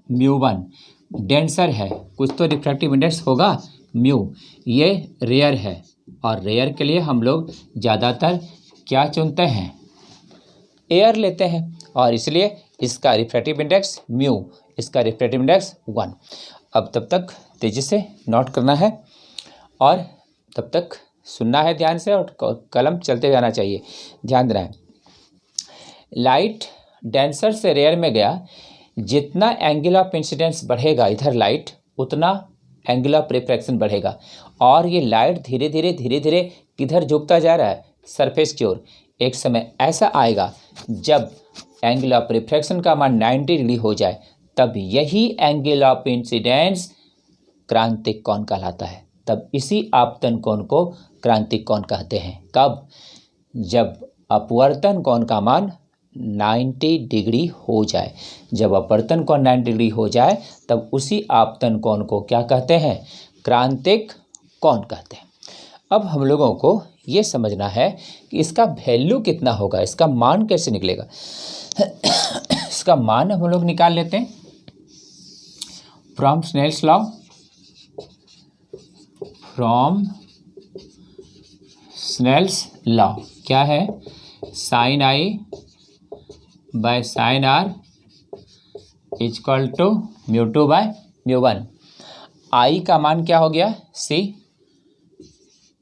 म्यू1 डेंसर है, कुछ तो रिफ्रैक्टिव इंडेक्स होगा म्यू। ये रेयर है, और रेयर के लिए हम लोग ज़्यादातर क्या चुनते हैं? एयर लेते हैं, और इसलिए इसका रिफ्रैक्टिव इंडेक्स म्यू, इसका रिफ्रैक्टिव इंडेक्स 1। अब तब तक तेज़ी से नोट करना है और तब तक सुनना है ध्यान से, और कलम चलते जाना चाहिए। ध्यान देना है। लाइट डेंसर से रेयर में गया, जितना एंगल ऑफ इंसिडेंस बढ़ेगा इधर लाइट, उतना एंगल ऑफ रिफ्रैक्शन बढ़ेगा। और ये लाइट धीरे धीरे किधर झुकता जा रहा है? सरफेस की ओर। एक समय ऐसा आएगा जब एंगल ऑफ रिफ्रैक्शन का मान 90 डिग्री हो जाए, तब यही एंगल ऑफ इंसिडेंस क्रांतिक कोण कहलाता है। तब इसी आपतन कोण को क्रांतिक कोण कहते हैं। कब? जब अपवर्तन कोण का मान 90 डिग्री हो जाए। जब अपवर्तन कोण 90 डिग्री हो जाए, तब उसी आपतन कोण को क्या कहते हैं? क्रांतिक कोण कहते हैं। अब हम लोगों को ये समझना है कि इसका वैल्यू कितना होगा, इसका मान कैसे निकलेगा। इसका मान हम लोग निकाल लेते हैं from Snell's law. From Snell's law क्या है? Sine i by sine r equal to μ2 by μ1। I का मान क्या हो गया? सी,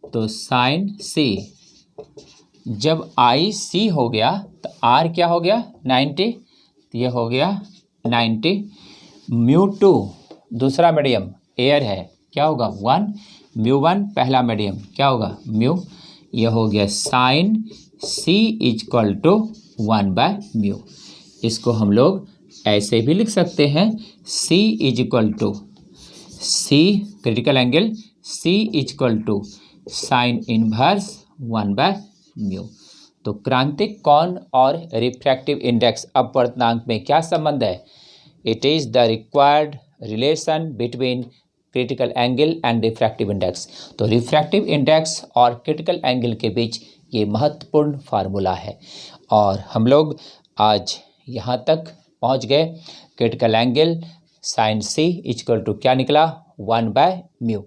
तो साइन सी। जब आई सी हो गया तो आर क्या हो गया? 90, तो ये हो गया 90। μ2 दूसरा मीडियम एयर है, क्या होगा? 1। μ1 पहला मीडियम, क्या होगा? म्यू। यह हो गया साइन सी इक्वल टू 1/μ। इसको हम लोग ऐसे भी लिख सकते हैं, C is equal to C critical angle, C equal to sine inverse 1/μ। तो क्रांतिक कोण और रिफ्रैक्टिव इंडेक्स अपवर्तनांक में क्या संबंध है? It is the required relation between critical angle and refractive index. तो रिफ्रैक्टिव इंडेक्स और क्रिटिकल एंगल के बीच ये महत्वपूर्ण फार्मूला है। और हम लोग आज यहाँ तक पहुँच गए। Critical angle sine C equal to क्या निकला? 1/μ।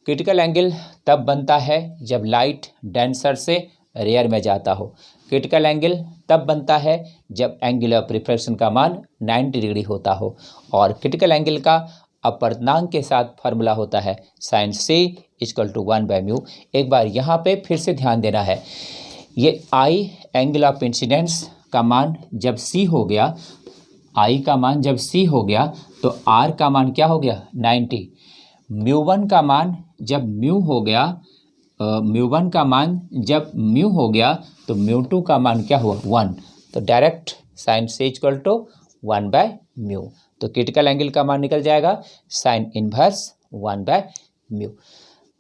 क्रिटिकल एंगल तब बनता है जब लाइट डेंसर से रेयर में जाता हो। क्रिटिकल एंगल तब बनता है जब एंगल ऑफ रिफ्रैक्शन का मान 90 डिग्री होता हो। और क्रिटिकल एंगल का अपवर्तनांक के साथ फार्मूला होता है साइन सी इक्वल टू 1/μ। एक बार यहाँ पे फिर से ध्यान देना है, ये आई एंगल ऑफ इंसिडेंस का मान जब सी हो गया, आई का मान जब सी हो गया तो आर का मान क्या हो गया? 90। μ1 का मान जब म्यू हो गया, μ1 का मान जब म्यू हो गया तो μ2 का मान क्या हुआ? 1। तो direct sine C equal to 1/μ। तो क्रिटिकल एंगल का मान निकल जाएगा साइन इनवर्स 1/μ।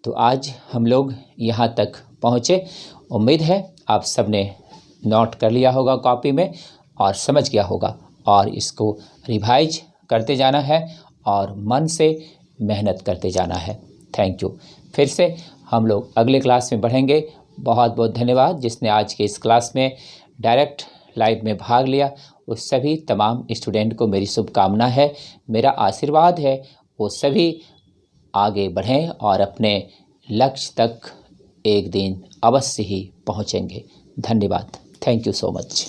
तो आज हम लोग यहाँ तक पहुँचे। उम्मीद है आप सबने नोट कर लिया होगा कॉपी में और समझ गया होगा, और इसको रिवाइज करते जाना है और मन से मेहनत करते जाना है। Thank you. फिर से हम लोग अगले क्लास में बढ़ेंगे। बहुत बहुत धन्यवाद जिसने आज के इस क्लास में डायरेक्ट लाइव में भाग लिया। उस सभी तमाम स्टूडेंट को मेरी शुभकामना है, मेरा आशीर्वाद है वो सभी आगे बढ़ें और अपने लक्ष्य तक एक दिन अवश्य ही पहुंचेंगे। धन्यवाद। Thank you so much.